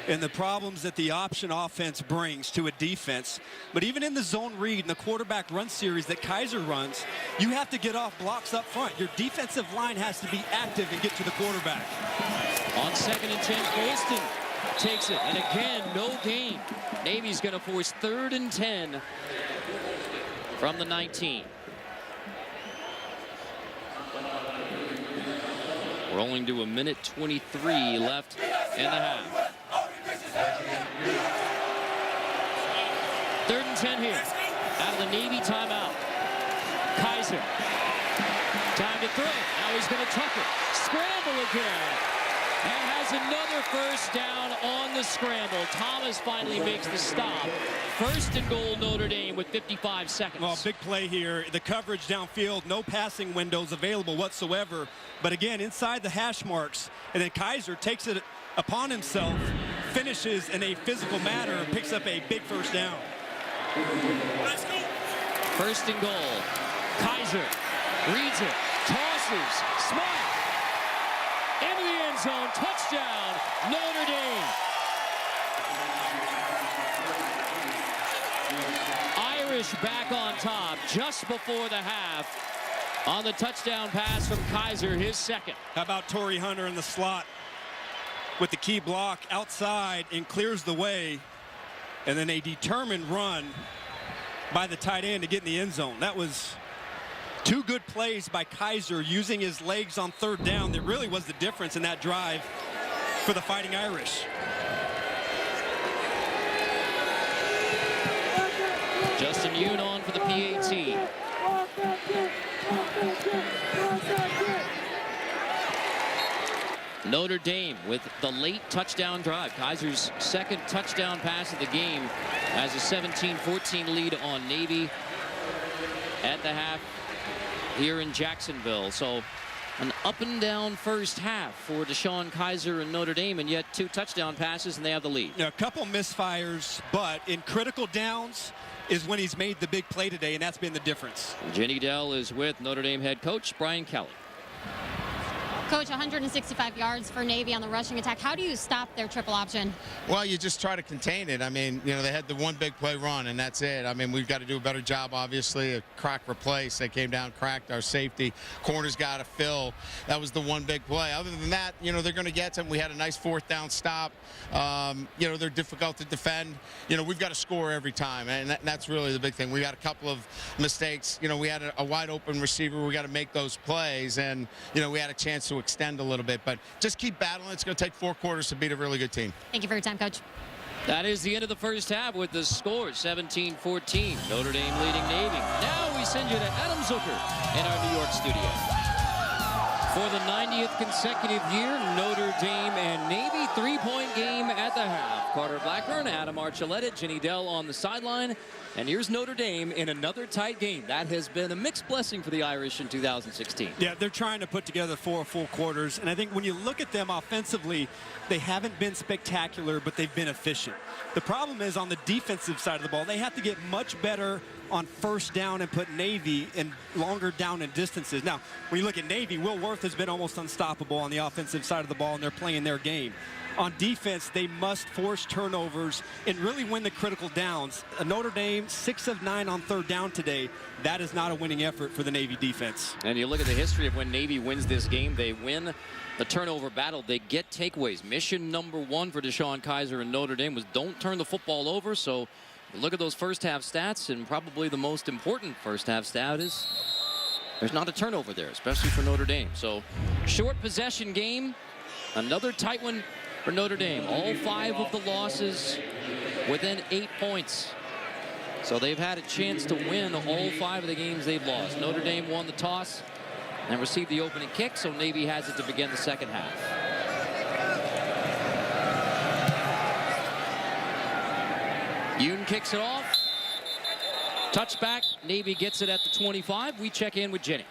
and the problems that the option offense brings to a defense. But even in the zone read and the quarterback run series that Kaiser runs, you have to get off blocks up front. Your defensive line has to be active and get to the quarterback. On 2nd and 10, Colston takes it, and again, no gain. Navy's going to force 3rd and 10 from the 19. Rolling to 1:23 left in the half. 3rd and 10 here. Out of the Navy timeout. Kaiser. Time to throw. Now he's going to tuck it. Scramble again. And has another first down on the scramble. Thomas finally makes the stop. 1st and goal, Notre Dame with 55 seconds. Well, big play here. The coverage downfield, no passing windows available whatsoever. But again, inside the hash marks. And then Kaiser takes it upon himself, finishes in a physical manner, and picks up a big first down. Let's go. 1st and goal. Kaiser reads it, tosses, smart. Into the end zone, touchdown, Notre Dame. Irish back on top just before the half on the touchdown pass from Kaiser, his second. How about Torrey Hunter in the slot with the key block outside and clears the way, and then a determined run by the tight end to get in the end zone. That was 2 good plays by Kaiser using his legs on 3rd down. That really was the difference in that drive for the Fighting Irish. Justin Yoon on for the PAT. Notre Dame with the late touchdown drive. Kaiser's 2nd touchdown pass of the game has a 17-14 lead on Navy at the half here in Jacksonville. So an up and down first half for Deshaun Kaiser and Notre Dame, and yet 2 touchdown passes and they have the lead. Yeah, a couple misfires, but in critical downs is when he's made the big play today, and that's been the difference. Jenny Dell is with Notre Dame head coach Brian Kelly. Coach, 165 yards for Navy on the rushing attack. How do you stop their triple option? Well, you just try to contain it. I mean, you know, they had the one big play run, and that's it. I mean, we've got to do a better job, obviously. A crack replace. They came down, cracked our safety. Corners got to fill. That was the one big play. Other than that, you know, they're going to get them. We had a nice fourth down stop. You know, they're difficult to defend. You know, we've got to score every time, and that's really the big thing. We got a couple of mistakes. You know, we had a wide open receiver. We got to make those plays, and, you know, we had a chance to extend a little bit, but just keep battling. It's going to take 4 quarters to beat a really good team. Thank you for your time, Coach. That is the end of the first half with the score 17-14. Notre Dame leading Navy. Now we send you to Adam Zucker in our New York studio. For the 90th consecutive year, Notre Dame and Navy, 3-point game at the half. Carter Blackburn, Adam Archuleta, Jenny Dell on the sideline. And here's Notre Dame in another tight game. That has been a mixed blessing for the Irish in 2016. Yeah, they're trying to put together 4 full quarters. And I think when you look at them offensively, they haven't been spectacular, but they've been efficient. The problem is on the defensive side of the ball, they have to get much better on first down and put Navy in longer down and distances. Now, when you look at Navy, Will Worth has been almost unstoppable on the offensive side of the ball, and they're playing their game. On defense, they must force turnovers and really win the critical downs. Notre Dame, 6 of 9 on third down today. That is not a winning effort for the Navy defense. And you look at the history of when Navy wins this game, they win the turnover battle. They get takeaways. Mission number 1 for Deshaun Kaiser and Notre Dame was don't turn the football over. So look at those first half stats, and probably the most important first half stat is there's not a turnover there, especially for Notre Dame. So short possession game, another tight one for Notre Dame. All 5 of the losses within 8 points. So they've had a chance to win all 5 of the games they've lost. Notre Dame won the toss and received the opening kick, so Navy has it to begin the second half. Yoon kicks it off. Touchback. Navy gets it at the 25. We check in with Jenny.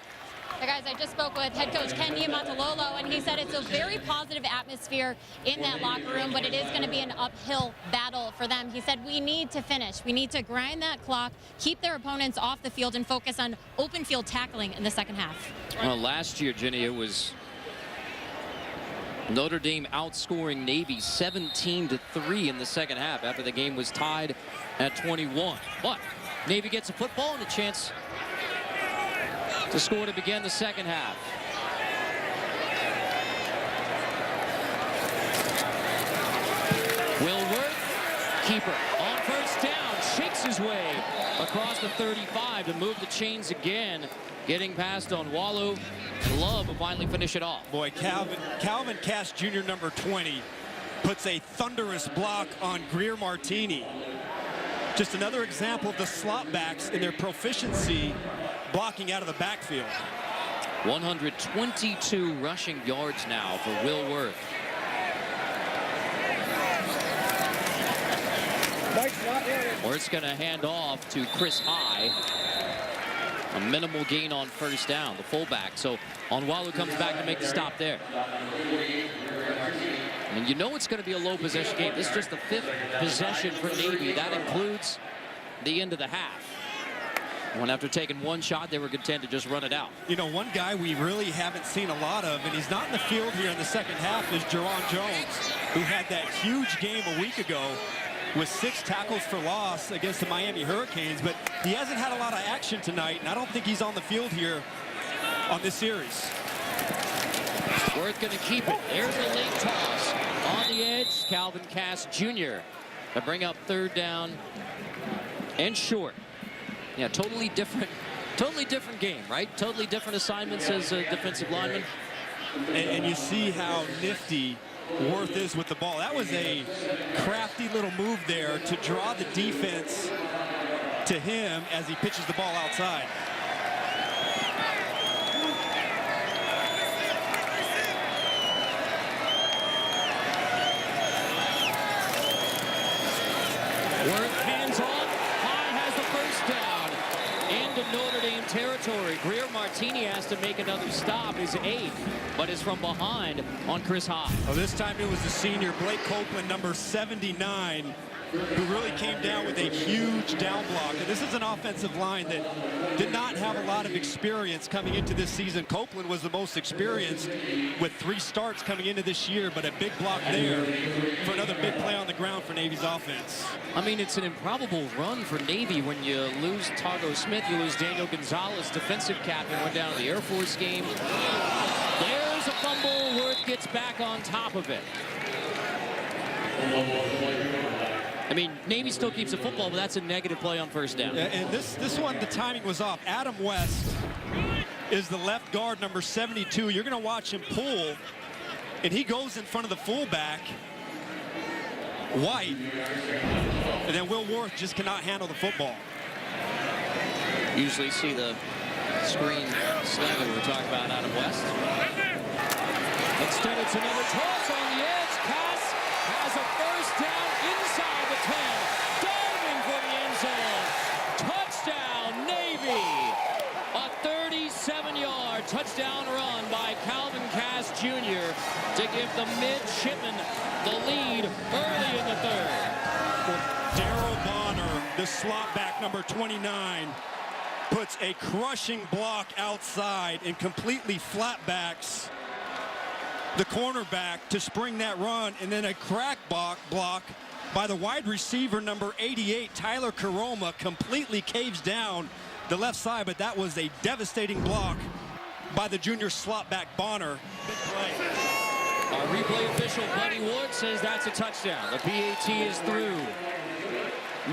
Hey guys, I just spoke with head coach Ken Niumatalolo, and he said it's a very positive atmosphere in that locker room, but it is going to be an uphill battle for them. He said we need to finish. We need to grind that clock, keep their opponents off the field, and focus on open field tackling in the second half. Well, last year, Jenny, it was Notre Dame outscoring Navy 17-3 in the second half after the game was tied at 21. But Navy gets a football and a chance to score to begin the second half. Will Worth, keeper, on first down, shakes his way across the 35 to move the chains again, getting past on Wallow, and Love will finally finish it off. Boy, Calvin Cass Jr., number 20, puts a thunderous block on Greer Martini. Just another example of the slot backs in their proficiency blocking out of the backfield. 122 rushing yards now for Will Worth. Worth's going to hand off to Chris High. A minimal gain on first down, the fullback. So Onwalu comes back to make the stop there. And you know it's going to be a low possession game. This is just the 5th possession for Navy. That includes the end of the half. When after taking one shot, they were content to just run it out. You know, one guy we really haven't seen a lot of, and he's not in the field here in the second half, is Jerron Jones, who had that huge game a week ago with 6 tackles for loss against the Miami Hurricanes, but he hasn't had a lot of action tonight, and I don't think he's on the field here on this series. Worth going to keep it. There's the late toss. On the edge, Calvin Cass Jr. to bring up third down and short. Yeah, totally different game, right? Totally different assignments as a defensive lineman. And you see how nifty Worth is with the ball. That was a crafty little move there to draw the defense to him as he pitches the ball outside. Worth hands off. High has the first down into Notre Dame territory. Greer Martini has to make another stop. His 8th, but is from behind on Chris High. Oh, this time it was the senior Blake Copeland, number 79, who really came down with a huge down block. And this is an offensive line that did not have a lot of experience coming into this season. Copeland was the most experienced with 3 starts coming into this year, but a big block there for another big play on the ground for Navy's offense. I mean, it's an improbable run for Navy when you lose Tago Smith, you lose Daniel Gonzalez, defensive captain, went down to the Air Force game. There's a fumble. Worth gets back on top of it. I mean, Navy still keeps the football, but that's a negative play on first down. Yeah, and this one, the timing was off. Adam West is the left guard, number 72. You're going to watch him pull, and he goes in front of the fullback, White, and then Will Worth just cannot handle the football. Usually see the screen sling that we were talking about, Adam West. Instead, it's another toss on the edge. Cass has a first down inside the 10. Diving for the end zone. Touchdown, Navy. A 37-yard touchdown run by Calvin Cass Jr. to give the midshipmen the lead early in the third. Daryl Bonner, the slot back, number 29, puts a crushing block outside and completely flatbacks the cornerback to spring that run, and then a crack block by the wide receiver, number 88, Tyler Karoma, completely caves down the left side, but that was a devastating block by the junior slot back Bonner. Big play. Our replay official, Buddy Ward, says that's a touchdown. The PAT is through.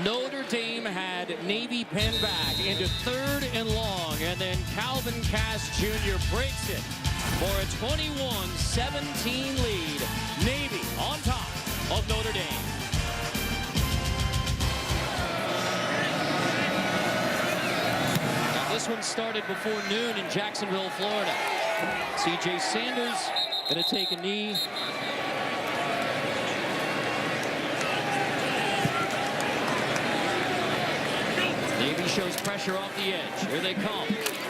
Notre Dame had Navy pinned back into 3rd and long, and then Calvin Cass Jr. breaks it for a 21-17 lead. Navy on top of Notre Dame. Now this one started before noon in Jacksonville, Florida. C.J. Sanders going to take a knee. Navy shows pressure off the edge. Here they come.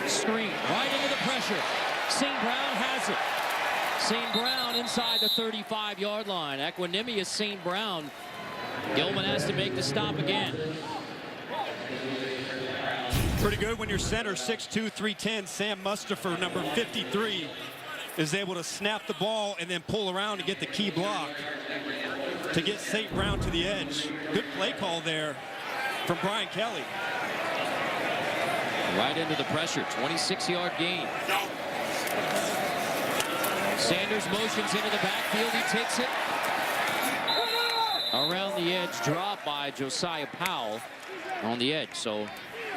Screen right into the pressure. St. Brown has it. St. Brown inside the 35-yard line. Equanimous St. Brown. Gilman has to make the stop again. Pretty good when your center, 6'2", 310, Sam Mustafer, number 53, is able to snap the ball and then pull around to get the key block to get St. Brown to the edge. Good play call there from Brian Kelly. Right into the pressure, 26-yard gain. Sanders motions into the backfield, he takes it. Around the edge, drop by Josiah Powell on the edge. So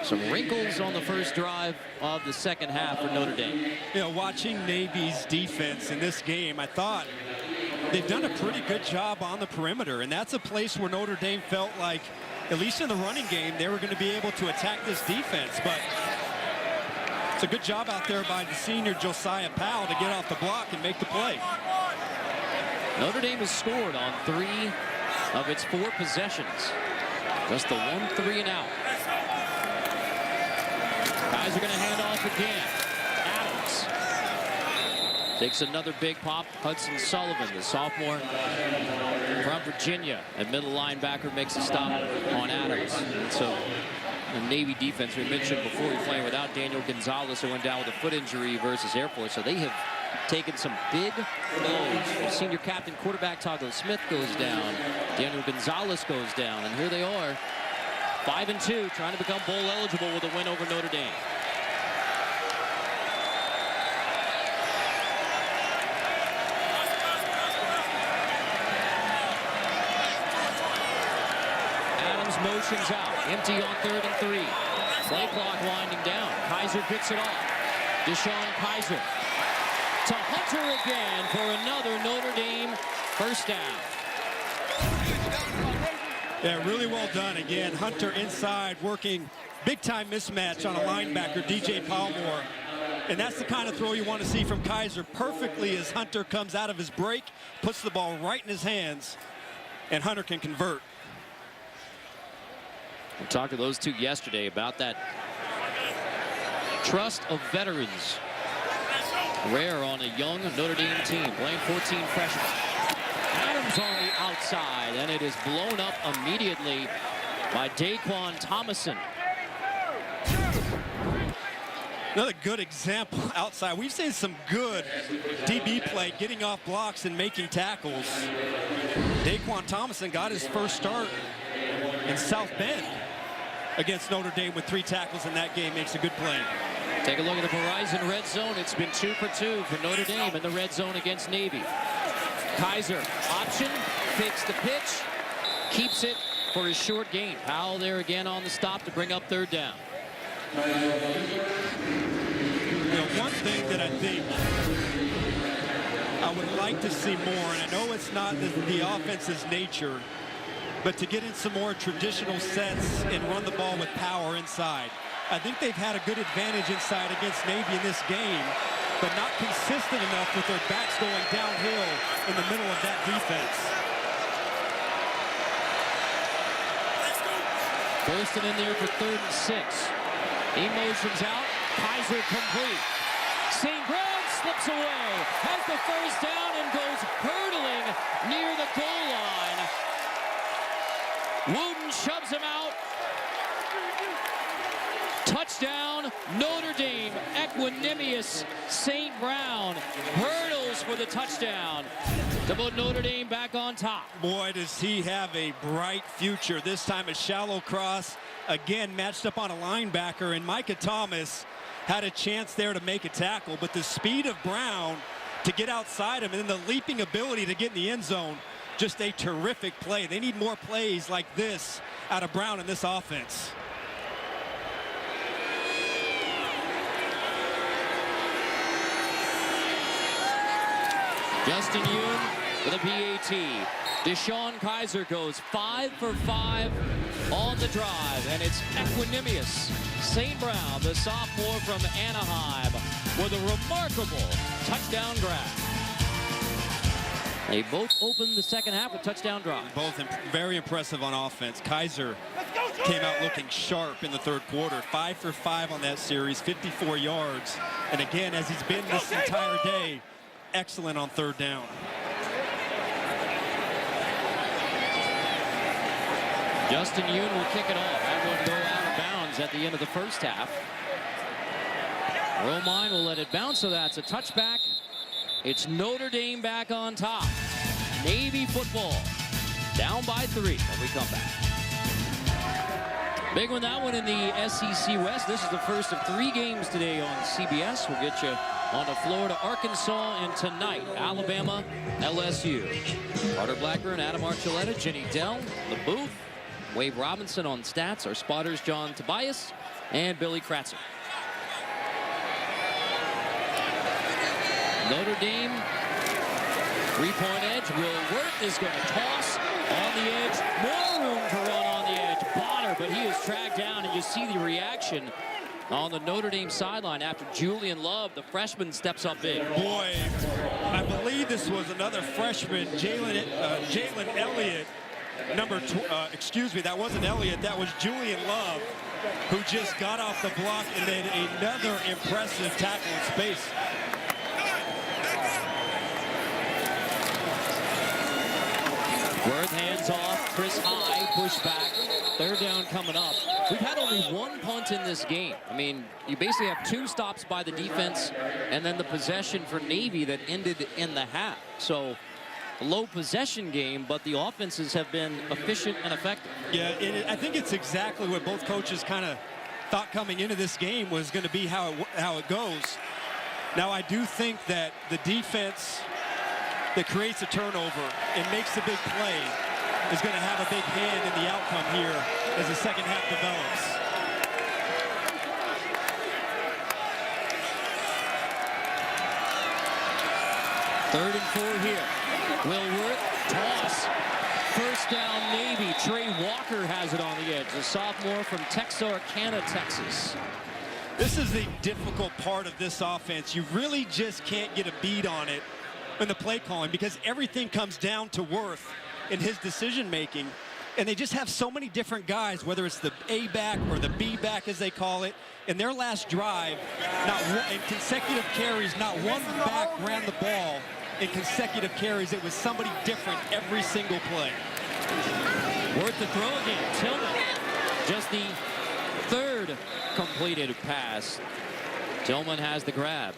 some wrinkles on the first drive of the second half for Notre Dame. You know, watching Navy's defense in this game, I thought they've done a pretty good job on the perimeter, and that's a place where Notre Dame felt like, at least in the running game, they were going to be able to attack this defense. But it's a good job out there by the senior Josiah Powell to get off the block and make the play. Notre Dame has scored on 3 of its 4 possessions. Just the 1 3 and out. Guys are going to hand off again. Adams takes another big pop. Hudson Sullivan, the sophomore from Virginia, and middle linebacker, makes a stop on Adams. So the Navy defense, we mentioned before, he's playing without Daniel Gonzalez, who went down with a foot injury versus Air Force. So they have taken some big blows. Senior captain quarterback Tago Smith goes down. Daniel Gonzalez goes down. And here they are, 5-2, trying to become bowl eligible with a win over Notre Dame. Adams motions out, empty on 3rd and 3. Play clock winding down. Kaiser gets it off. Deshaun Kaiser to Hunter again for another Notre Dame first down. Yeah, really well done. Again, Hunter inside working big-time mismatch on a linebacker, DJ Palmore. And that's the kind of throw you want to see from Kaiser perfectly as Hunter comes out of his break, puts the ball right in his hands, and Hunter can convert. We talked to those two yesterday about that trust of veterans. Rare on a young Notre Dame team, playing 14 freshmen. Adams Comes on the outside, and it is blown up immediately by Daquan Thomason. Another good example outside. We've seen some good DB play, getting off blocks and making tackles. Daquan Thomason got his first start in South Bend against Notre Dame with 3 tackles in that game. Makes a good play. Take a look at the Verizon red zone. It's been 2 for 2 for Notre Dame in the red zone against Navy. Kaiser, option, fakes the pitch, keeps it for his short gain. Powell there again on the stop to bring up 3rd down. You know, one thing that I think I would like to see more, and I know it's not the offense's nature, but to get in some more traditional sets and run the ball with power inside. I think they've had a good advantage inside against Navy in this game, but not consistent enough with their backs going downhill in the middle of that defense. First and in there for 3rd and 6. He motions out. Kaiser complete. St. Brown slips away, has the first down, and goes hurtling near the goal line. Wooten shoves him out. Touchdown, Notre Dame. Equanimous St. Brown hurdles for the touchdown to put Notre Dame back on top. Boy, does he have a bright future. This time a shallow cross, again matched up on a linebacker, and Micah Thomas had a chance there to make a tackle, but the speed of Brown to get outside him and then the leaping ability to get in the end zone, just a terrific play. They need more plays like this out of Brown in this offense. Justin Yoon with a PAT. Deshaun Kaiser goes 5 for 5 on the drive, and it's equanimous St. Brown, the sophomore from Anaheim, with a remarkable touchdown grab. They both opened the second half with touchdown drives. Both very impressive on offense. Kaiser came out looking sharp in the 3rd quarter. 5 for 5 on that series, 54 yards. And again, as he's been this entire day, excellent on 3rd down. Justin Yoon will kick it off. That one go out of bounds at the end of the first half. Romine will let it bounce, so that's a touchback. It's Notre Dame back on top. Navy football down by 3 when we come back. Big one, that one in the SEC West. This is the first of 3 games today on CBS. We'll get you on to Florida, Arkansas, and tonight, Alabama, LSU. Carter Blackburn, Adam Archuleta, Jenny Dell, the booth. Wade Robinson on stats. Our spotters, John Tobias and Billy Kratzer. Notre Dame, 3-point edge. Will Wirth is going to toss on the edge. More room to run on the edge. Bonner, but he is tracked down, and you see the reaction on the Notre Dame sideline after Julian Love, the freshman, steps up big. Boy, I believe this was another freshman, Jalen Elliott. Excuse me, that wasn't Elliott, that was Julian Love, who just got off the block and made another impressive tackle in space. Wirth hands off, Chris High, push back, 3rd down coming up. We've had only 1 punt in this game. I mean, you basically have 2 stops by the defense and then the possession for Navy that ended in the half. So, a low possession game, but the offenses have been efficient and effective. Yeah, I think it's exactly what both coaches kind of thought coming into this game was going to be how it goes. Now, I do think that the defense that creates a turnover and makes a big play is going to have a big hand in the outcome here as the second half develops. 3rd and 4 here. Will Wirth, toss. First down, Navy. Trey Walker has it on the edge, a sophomore from Texarkana, Texas. This is the difficult part of this offense. You really just can't get a beat on it in the play calling because everything comes down to Wirth in his decision making. And they just have so many different guys, whether it's the A back or the B back as they call it. In their last drive, in consecutive carries, not one back ran the ball in consecutive carries. It was somebody different every single play. Worth the throw again. Tillman. Just the third completed pass. Tillman has the grab.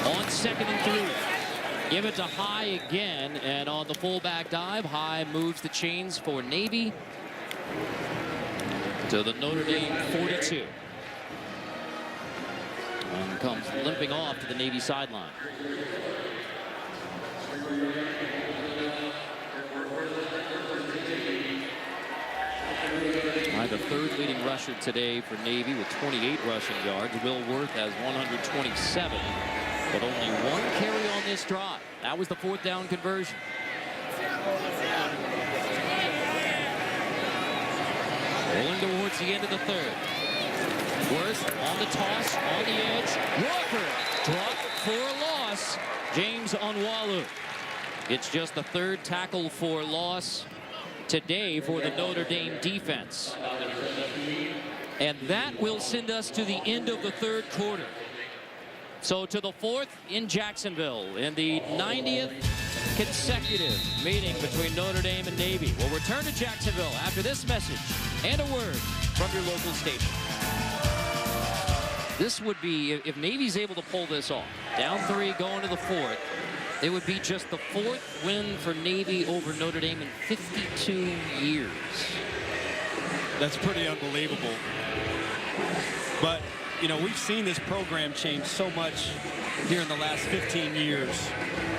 On 2nd and 3. Give it to High again, and on the fullback dive, High moves the chains for Navy to the Notre Dame 42. And comes limping off to the Navy sideline. The third leading rusher today for Navy with 28 rushing yards. Will Worth has 127, but only one carry on this drive. That was the 4th down conversion. Rolling towards the end of the 3rd. Worth on the toss, on the edge. Walker dropped for a loss. James Onwalu. It's just the 3rd tackle for loss today for the Notre Dame defense. And that will send us to the end of the 3rd quarter. So to the 4th in Jacksonville in the 90th consecutive meeting between Notre Dame and Navy. We'll return to Jacksonville after this message and a word from your local station. This would be, if Navy's able to pull this off, down 3 going to the 4th, it would be just the 4th win for Navy over Notre Dame in 52 years. That's pretty unbelievable. But, you know, we've seen this program change so much here in the last 15 years.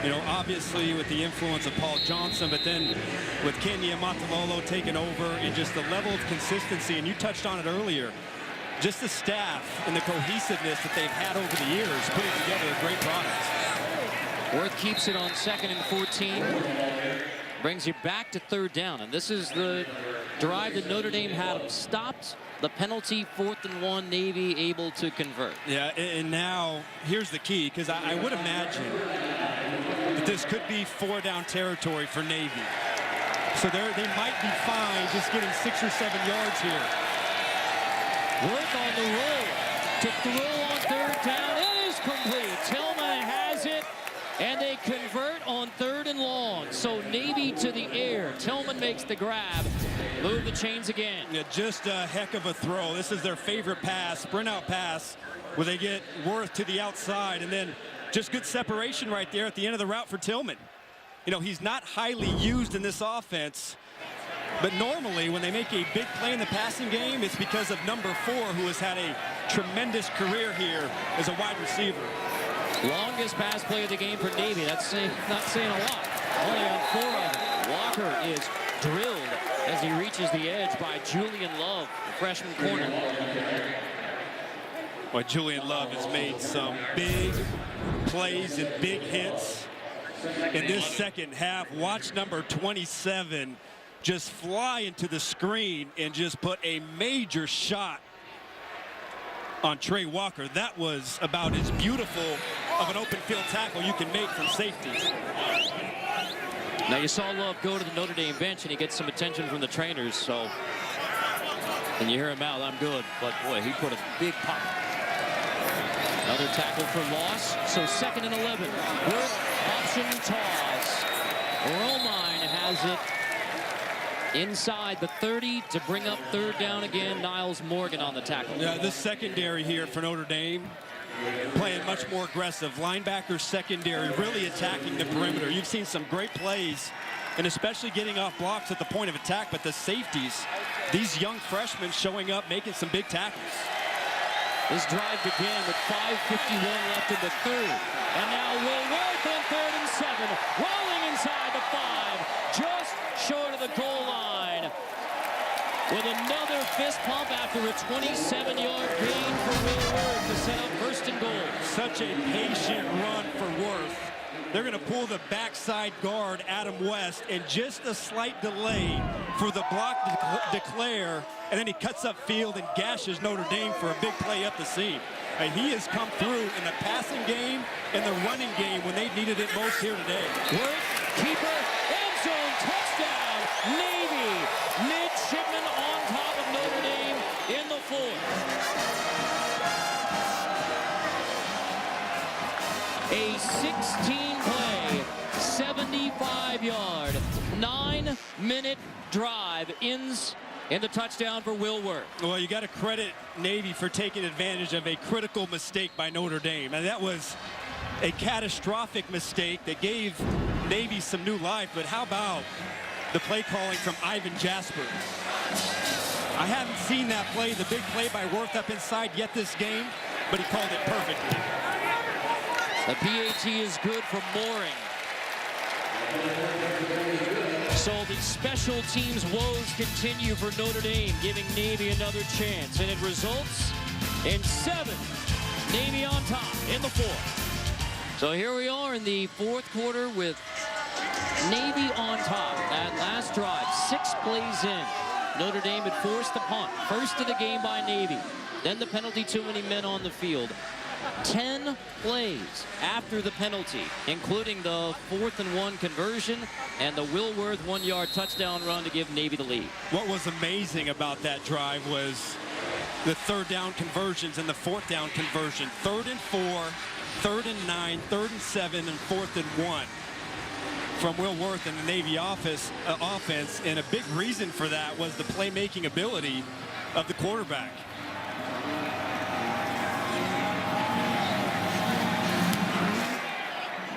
You know, obviously with the influence of Paul Johnson, but then with Kenya Matalolo taking over and just the level of consistency, and you touched on it earlier, just the staff and the cohesiveness that they've had over the years, putting together a great product. Worth keeps it on 2nd and 14. Brings you back to 3rd down. And this is the drive that Notre Dame had them stopped. The penalty, 4th and 1, Navy able to convert. Yeah, and now here's the key, because I would imagine that this could be 4-down territory for Navy. So they might be fine just getting 6 or 7 yards here. Worth on the roll to throw on 3rd down. It is complete. Tillman has it, and they convert on 3rd and long. So Navy to the air. Tillman makes the grab. Move the chains again. Yeah, just a heck of a throw. This is their favorite pass, sprint out pass, where they get Worth to the outside, and then just good separation right there at the end of the route for Tillman. You know, he's not highly used in this offense, but normally when they make a big play in the passing game, it's because of number 4, who has had a tremendous career here as a wide receiver. Longest pass play of the game for Navy. That's not saying a lot. Only on 4 of them. Walker is drilled as he reaches the edge by Julian Love, the freshman corner. Well, Julian Love has made some big plays and big hits in this second half. Watch number 27 just fly into the screen and just put a major shot on Trey Walker. That was about as beautiful of an open field tackle you can make from safety. Now you saw Love go to the Notre Dame bench and he gets some attention from the trainers, so and you hear him out, I'm good, but boy, he put a big pop. Another tackle for loss, so 2nd and 11. Good option toss. Romine has it inside the 30 to bring up 3rd down again. Niles Morgan on the tackle. Yeah, this secondary here for Notre Dame playing much more aggressive. Linebacker secondary really attacking the perimeter. You've seen some great plays and especially getting off blocks at the point of attack, but the safeties, these young freshmen showing up, making some big tackles. This drive began with 5:51 left in the 3rd. And now Will Worth on 3rd and 7, rolling inside the 5, just short of the goal line. With another fist pump after a 27-yard gain for Will Worth to set up 1st and goal. Such a patient run for Worth. They're going to pull the backside guard, Adam West, and just a slight delay for the block to declare, and then he cuts up field and gashes Notre Dame for a big play up the seam. He has come through in the passing game and the running game when they needed it most here today. Worth, keeper, end zone, touchdown, Navy. Midshipman on top. A 16-play, 75-yard, 9-minute drive ends in the touchdown for Will Worth. Well, you got to credit Navy for taking advantage of a critical mistake by Notre Dame. And that was a catastrophic mistake that gave Navy some new life. But how about the play calling from Ivan Jasper? I haven't seen that play, the big play by Worth up inside yet this game, but he called it perfectly. The PAT is good for mooring. So the special teams woes continue for Notre Dame, giving Navy another chance. And it results in 7. Navy on top in the 4th. So here we are in the 4th quarter with Navy on top. That last drive, 6 plays in. Notre Dame had forced the punt. First of the game by Navy. Then the penalty, too many men on the field. 10 plays after the penalty, including the 4th and 1 conversion and the Will Worth 1-yard touchdown run to give Navy the lead. What was amazing about that drive was the 3rd down conversions and the 4th down conversion. 3rd and 4, 3rd and 9, 3rd and 7, and 4th and 1 from Will Worth and the Navy offense. And a big reason for that was the playmaking ability of the quarterback.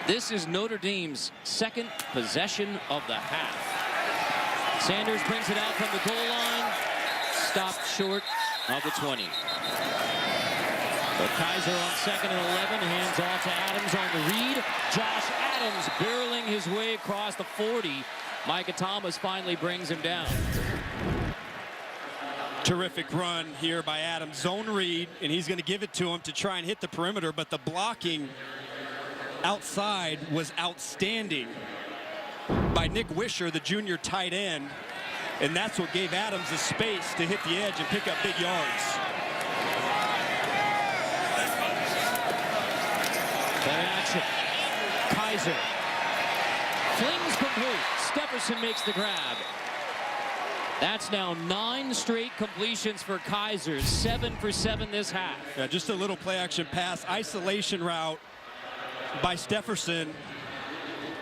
This is Notre Dame's 2nd possession of the half. Sanders brings it out from the goal line. Stopped short of the 20. But Kaiser on 2nd and 11. Hands off to Adams on the read. Josh Adams barreling his way across the 40. Micah Thomas finally brings him down. Terrific run here by Adams. Zone read, and he's going to give it to him to try and hit the perimeter, but the blocking outside was outstanding by Nick Wisher, the junior tight end, and that's what gave Adams the space to hit the edge and pick up big yards. Play action. Kaiser flings complete. Stepherson makes the grab. That's now 9 straight completions for Kaiser. 7 for 7 this half. Yeah, just a little play action pass, isolation route by Stepherson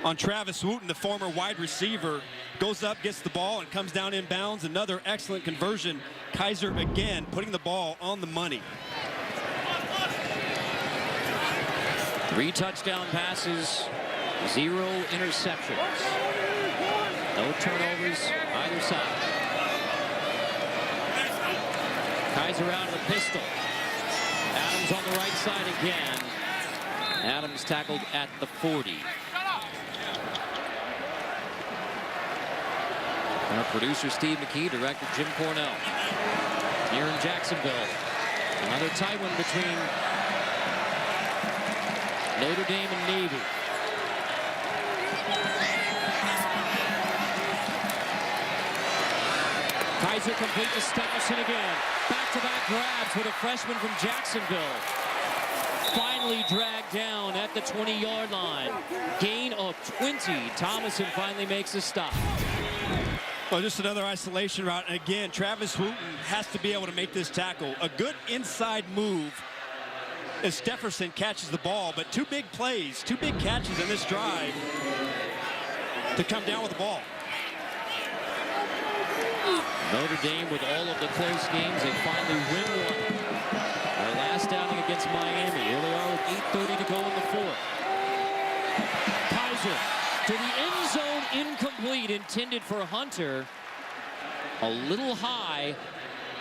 on Travis Wooten, the former wide receiver. Goes up, gets the ball, and comes down inbounds. Another excellent conversion. Kaiser again putting the ball on the money. 3 touchdown passes, 0 interceptions. No turnovers either side. Kaiser out of the pistol. Adams on the right side again. Adams tackled at the 40. Our producer Steve McKee, director Jim Cornell. Here in Jacksonville, another tight one between Notre Dame and Navy. Kaiser complete to Stepherson again. Back-to-back grabs with a freshman from Jacksonville. Finally dragged down at the 20-yard line. Gain of 20. Thomason finally makes a stop. Well, just another isolation route. And again, Travis Wooten has to be able to make this tackle. A good inside move as Stepherson catches the ball, but 2 big plays, 2 big catches in this drive to come down with the ball. Notre Dame, with all of the close games, they finally win one. Their last outing against Miami. Here they are with 8:30 to go in the 4th. Kaiser to the end zone, incomplete, intended for Hunter. A little high.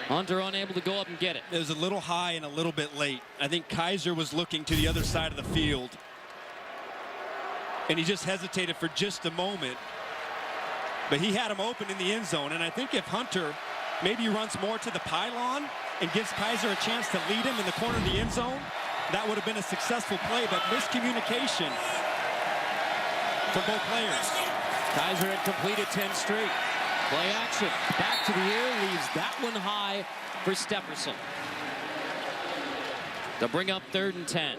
Hunter unable to go up and get it. It was a little high and a little bit late. I think Kaiser was looking to the other side of the field, and he just hesitated for just a moment. But he had him open in the end zone, and I think if Hunter maybe runs more to the pylon and gives Kaiser a chance to lead him in the corner of the end zone, that would have been a successful play, but miscommunication from both players. Kaiser had completed 10 straight. Play action, back to the air, leaves that one high for Stepherson. To bring up 3rd and 10.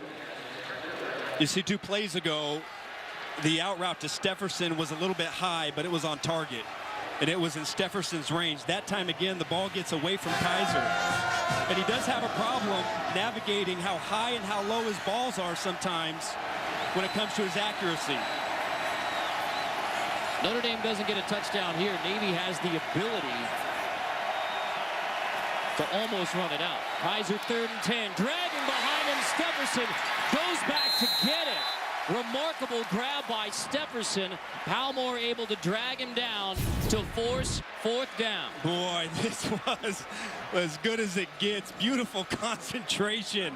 You see, 2 plays ago, the out route to Stepherson was a little bit high, but it was on target, and it was in Stepherson's range. That time again, the ball gets away from Kaiser, and he does have a problem navigating how high and how low his balls are sometimes when it comes to his accuracy. Notre Dame doesn't get a touchdown here. Navy has the ability to almost run it out. Kaiser 3rd and 10. Dragging behind him. Stepperson goes back to get it. Remarkable grab by Stepperson. Palmore able to drag him down to force 4th down. Boy, this was as good as it gets. Beautiful concentration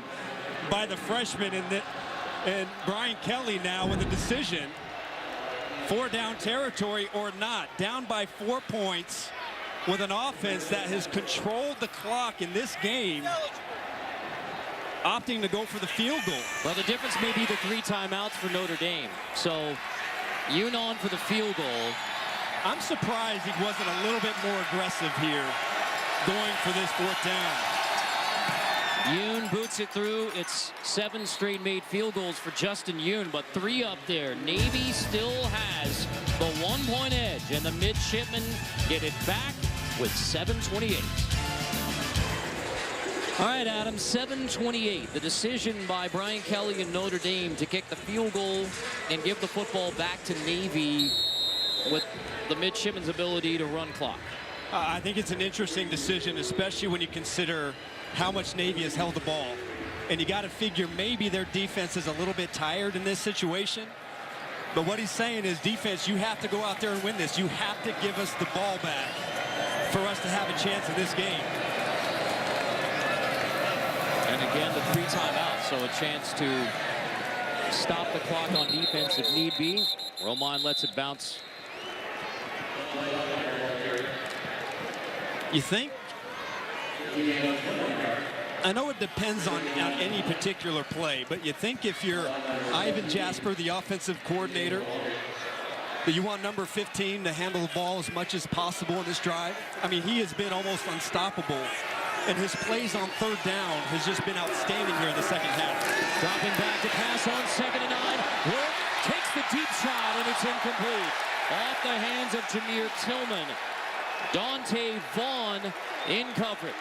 by the freshman, and Brian Kelly now with the decision. 4 down territory or not. Down by 4 points with an offense that has controlled the clock in this game, opting to go for the field goal. Well, the difference may be the 3 timeouts for Notre Dame. So, Yoon on for the field goal. I'm surprised he wasn't a little bit more aggressive here going for this 4th down. Yoon boots it through. It's 7 straight made field goals for Justin Yoon, but 3 up there. Navy still has the 1-point edge, and the midshipmen get it back with 7:28. All right, Adam, 7:28. The decision by Brian Kelly and Notre Dame to kick the field goal and give the football back to Navy with the midshipmen's ability to run clock. I think it's an interesting decision, especially when you consider how much Navy has held the ball. And you got to figure maybe their defense is a little bit tired in this situation. But what he's saying is, defense, you have to go out there and win this. You have to give us the ball back for us to have a chance in this game. And again, the 3 timeouts, so a chance to stop the clock on defense if need be. Romine lets it bounce. You think? I know it depends on any particular play, but you think if you're Ivan Jasper, the offensive coordinator, that you want number 15 to handle the ball as much as possible in this drive? I mean, he has been almost unstoppable, and his plays on 3rd down has just been outstanding here in the second half. Dropping back to pass on 2nd and 9. Work takes the deep shot, and it's incomplete. Off the hands of Jameer Tillman. Dante Vaughn in coverage.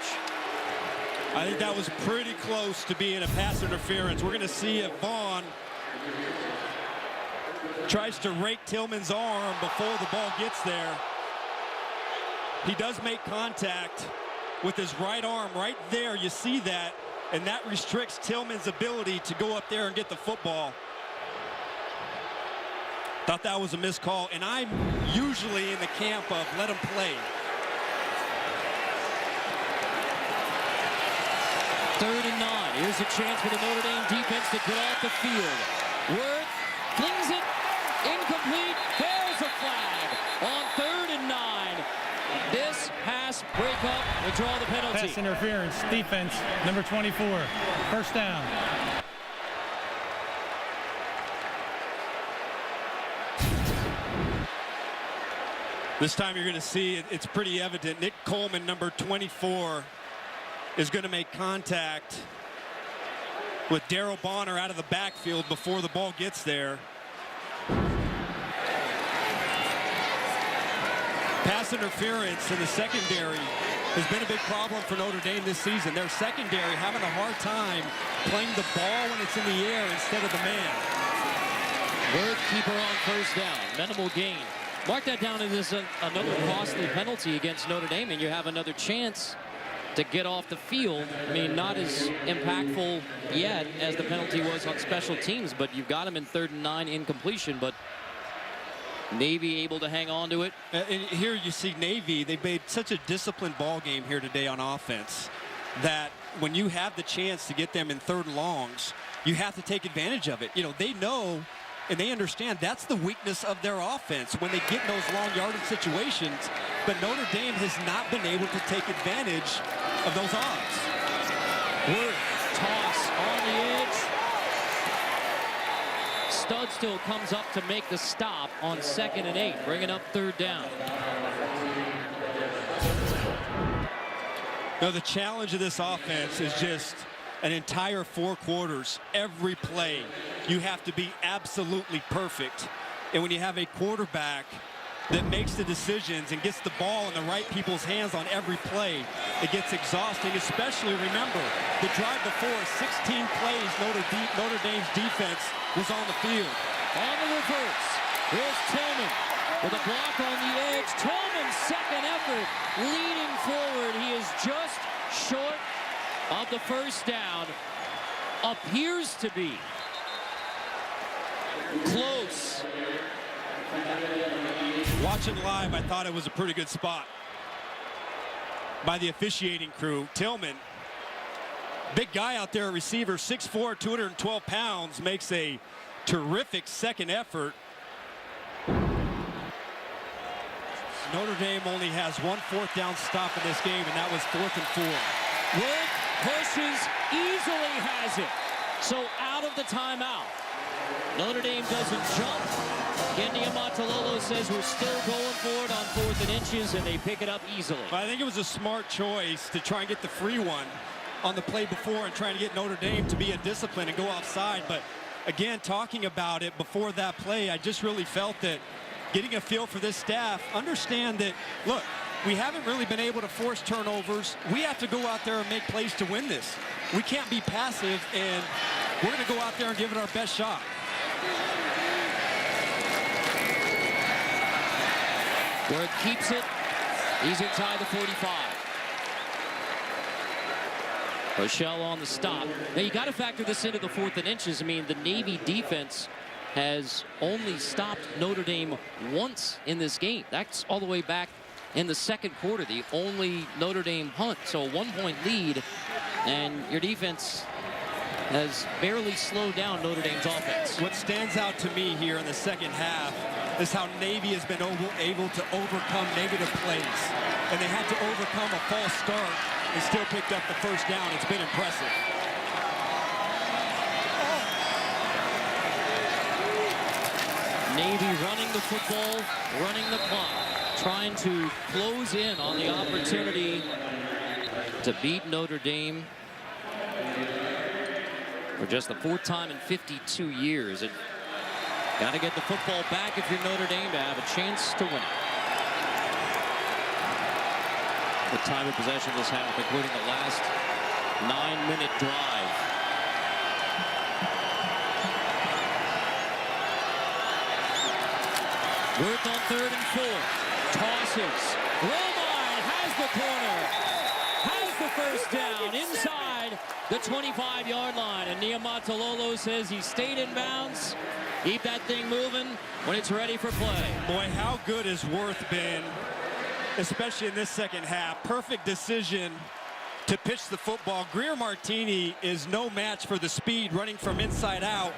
I think that was pretty close to being a pass interference. We're going to see if Vaughn tries to rake Tillman's arm before the ball gets there. He does make contact with his right arm right there. You see that, and that restricts Tillman's ability to go up there and get the football. Thought that was a missed call, and I'm usually in the camp of let him play. 3rd and 9. Here's a chance for the Notre Dame defense to get off the field. Worth flings it incomplete. There's a flag on 3rd and 9. This pass breakup will draw the penalty. Pass interference, defense, number 24. 1st down. This time you're going to see it's pretty evident. Nick Coleman, number 24, is going to make contact with Darryl Bonner out of the backfield before the ball gets there. Pass interference in the secondary has been a big problem for Notre Dame this season. Their secondary having a hard time playing the ball when it's in the air instead of the man. Worth keeper on 1st down. Minimal gain. Mark that down as another costly penalty against Notre Dame, and you have another chance to get off the field. I mean, not as impactful yet as the penalty was on special teams, but you've got him in 3rd and 9 incompletion, but Navy able to hang on to it. And here you see Navy, they made such a disciplined ball game here today on offense that when you have the chance to get them in 3rd and longs, you have to take advantage of it. You know, they know and they understand that's the weakness of their offense when they get in those long yardage situations. But Notre Dame has not been able to take advantage of those odds. Worth toss on the edge. Studstill comes up to make the stop on 2nd and 8, bringing up 3rd down. Now the challenge of this offense is just an entire 4 quarters. Every play, you have to be absolutely perfect. And when you have a quarterback that makes the decisions and gets the ball in the right people's hands on every play, it gets exhausting, especially, remember, the drive before, 16 plays, Notre Dame's defense was on the field. On the reverse, here's Tillman with a block on the edge. Tillman's second effort leading forward. He is just short of the first down. Appears to be close. Watching live, I thought it was a pretty good spot by the officiating crew. Tillman, big guy out there, receiver, 6'4", 212 pounds, makes a terrific second effort. Notre Dame only has one fourth down stop in this game, and that was 4th and 4. Wood pushes, easily has it. So out of the timeout. Notre Dame doesn't jump. Kenny Amatololo says we're still going for it on 4th and inches, and they pick it up easily. I think it was a smart choice to try and get the free one on the play before and trying to get Notre Dame to be a discipline and go outside. But again, talking about it before that play, I just really felt that getting a feel for this staff, understand that, look, we haven't really been able to force turnovers. We have to go out there and make plays to win this. We can't be passive, and we're going to go out there and give it our best shot. Word keeps it. He's inside the 45. Rochelle on the stop. Now you got to factor this into the 4th and inches. I mean, the Navy defense has only stopped Notre Dame once in this game. That's all the way back in the second quarter, the only Notre Dame punt. So a 1-point lead, and your defense has barely slowed down Notre Dame's offense. What stands out to me here in the second half is how Navy has been able to overcome negative plays. And they had to overcome a false start and still picked up the first down. It's been impressive. Navy running the football, running the clock, trying to close in on the opportunity to beat Notre Dame for just the 4th time in 52 years. And got to get the football back if you're Notre Dame to have a chance to win it. The time of possession this half, including the last 9-minute drive. Worth on 3rd and 4. Tosses. Romine has the corner. Has the first down inside the 25-yard line. And Niumatalolo says he stayed in bounds. Keep that thing moving when it's ready for play. Boy, how good has Worth been, especially in this second half. Perfect decision to pitch the football. Greer Martini is no match for the speed running from inside out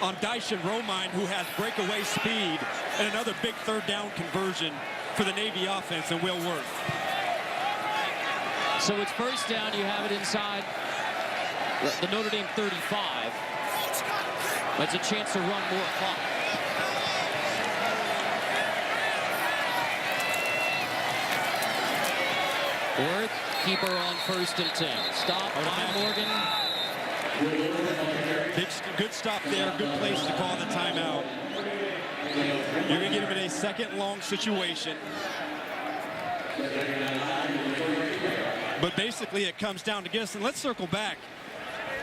on Daishan Romine, who has breakaway speed, and another big 3rd down conversion for the Navy offense and Will Worth. So it's first down. You have it inside the Notre Dame 35. That's a chance to run more clock. Worth, keeper on 1st and 10. Stop by Morgan. Good stop there. Good place to call the timeout. You're going to get him in a 2nd long situation. But basically it comes down to this. And let's circle back.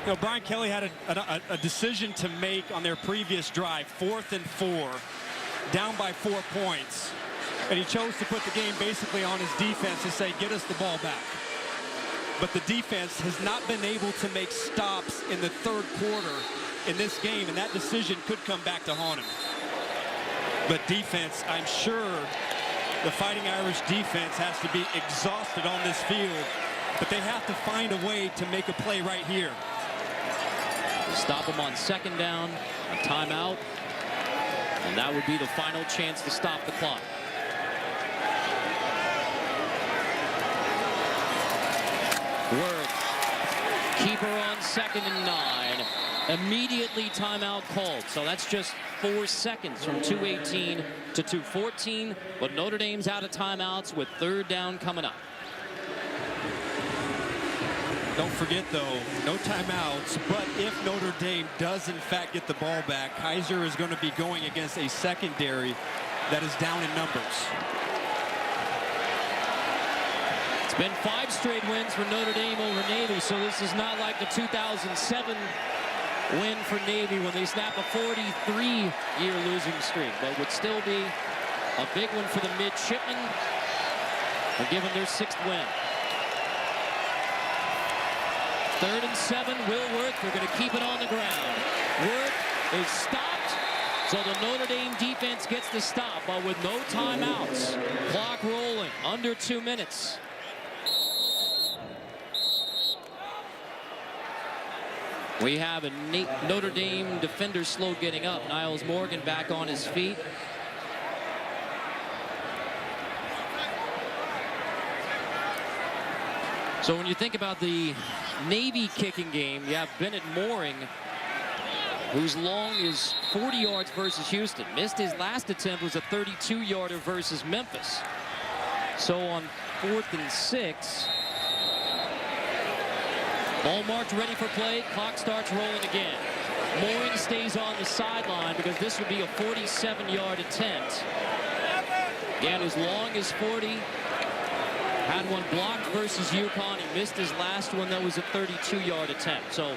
You know, Brian Kelly had a decision to make on their previous drive, 4th and 4, down by 4 points. And he chose to put the game basically on his defense to say, get us the ball back. But the defense has not been able to make stops in the 3rd quarter in this game, and that decision could come back to haunt him. But defense, I'm sure the Fighting Irish defense has to be exhausted on this field, but they have to find a way to make a play right here. Stop him on 2nd down, a timeout, and that would be the final chance to stop the clock. Worth, keeper on 2nd and 9. Immediately timeout called. So that's just 4 seconds from 2:18 to 2:14. But Notre Dame's out of timeouts with 3rd down coming up. Don't forget, though, no timeouts. But if Notre Dame does, in fact, get the ball back, Kaiser is going to be going against a secondary that is down in numbers. It's been 5 straight wins for Notre Dame over Navy, so this is not like the 2007 win for Navy when they snapped a 43-year losing streak, but would still be a big one for the midshipmen and give them their 6th win. 3rd and 7, Will Worth. They're going to keep it on the ground. Worth is stopped, so the Notre Dame defense gets the stop, but with no timeouts. Clock rolling, under 2 minutes. We have a Notre Dame defender slow getting up. Niles Morgan back on his feet. So when you think about the Navy kicking game, you have Bennett Mooring, whose long is 40 yards versus Houston. Missed his last attempt, was a 32-yarder versus Memphis. So on 4th and 6, ball marked, ready for play. Clock starts rolling again. Mooring stays on the sideline because this would be a 47-yard attempt. Again, as long as 40. Had one blocked versus UConn. He missed his last one. That was a 32-yard attempt. So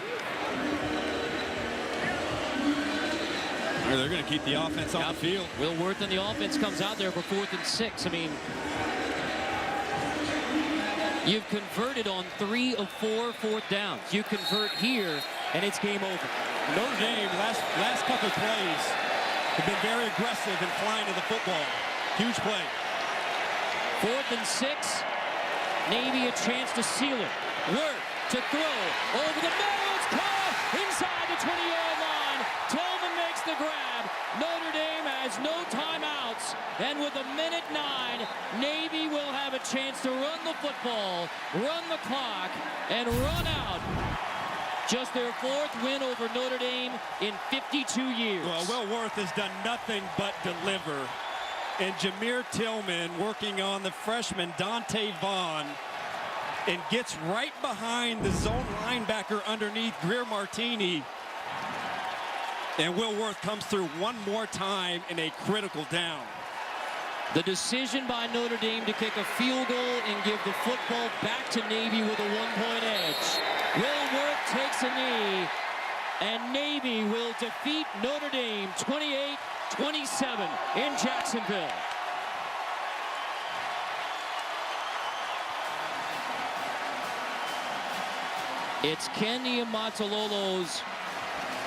they're going to keep the offense on the field. Will Worth and the offense comes out there for 4th and 6. I mean, you've converted on 3 of 4 4th downs. You convert here, and it's game over. Notre Dame, last couple of plays, have been very aggressive in flying to the football. Huge play. 4th and 6. Navy a chance to seal it. Worth to throw over the middle. It's caught inside the 20-yard line. Tillman makes the grab. Notre Dame has no timeouts. And with 1:09, Navy will have a chance to run the football, run the clock, and run out. Just their 4th win over Notre Dame in 52 years. Well, Will Worth has done nothing but deliver. And Jameer Tillman working on the freshman Dante Vaughn and gets right behind the zone linebacker underneath Greer Martini. And Will Worth comes through one more time in a critical down. The decision by Notre Dame to kick a field goal and give the football back to Navy with a 1-point edge. Will Worth takes a knee, and Navy will defeat Notre Dame 28-27 in Jacksonville. It's Ken Niumatalolo's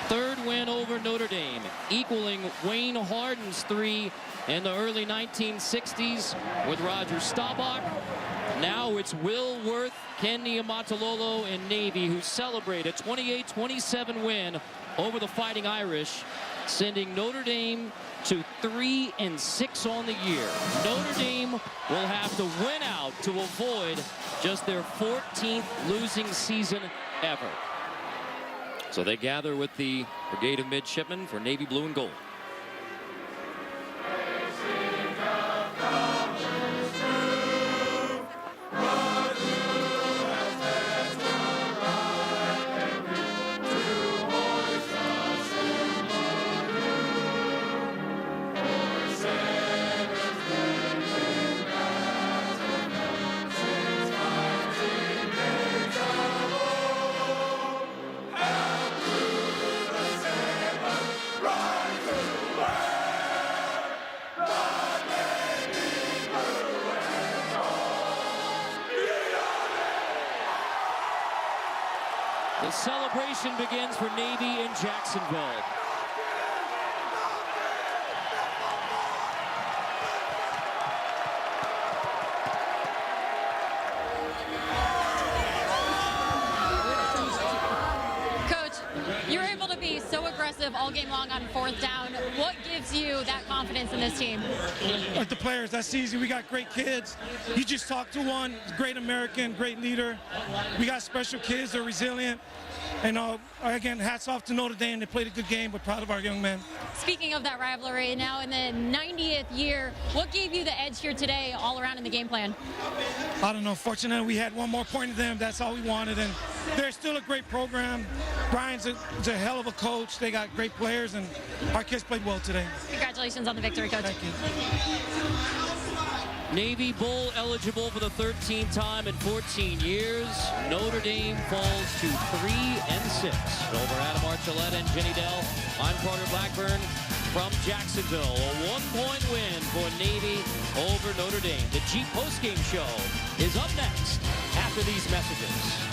3rd win over Notre Dame, equaling Wayne Harden's 3 in the early 1960s with Roger Staubach. Now it's Will Worth, Ken Niumatalolo, and Navy who celebrate a 28-27 win over the Fighting Irish, sending Notre Dame to 3-6 on the year. Notre Dame will have to win out to avoid just their 14th losing season ever. So they gather with the Brigade of Midshipmen for Navy Blue and Gold. The celebration begins for Navy in Jacksonville. Coach, you were able to be so aggressive all game long on 4th down. What gives you that confidence in this team? Like the players, that's easy. We got great kids. You just talk to one, great American, great leader. We got special kids, they're resilient. And again, hats off to Notre Dame. They played a good game, but proud of our young men. Speaking of that rivalry, now in the 90th year, what gave you the edge here today all around in the game plan? I don't know. Fortunately, we had one more point of them. That's all we wanted. And they're still a great program. Brian's a hell of a coach. They got great players, and our kids played well today. Congratulations on the victory, Coach. Thank you. Navy Bowl eligible for the 13th time in 14 years. Notre Dame falls to 3-6. Over Adam Archuleta and Jenny Dell, I'm Carter Blackburn from Jacksonville. A 1-point win for Navy over Notre Dame. The Jeep postgame show is up next after these messages.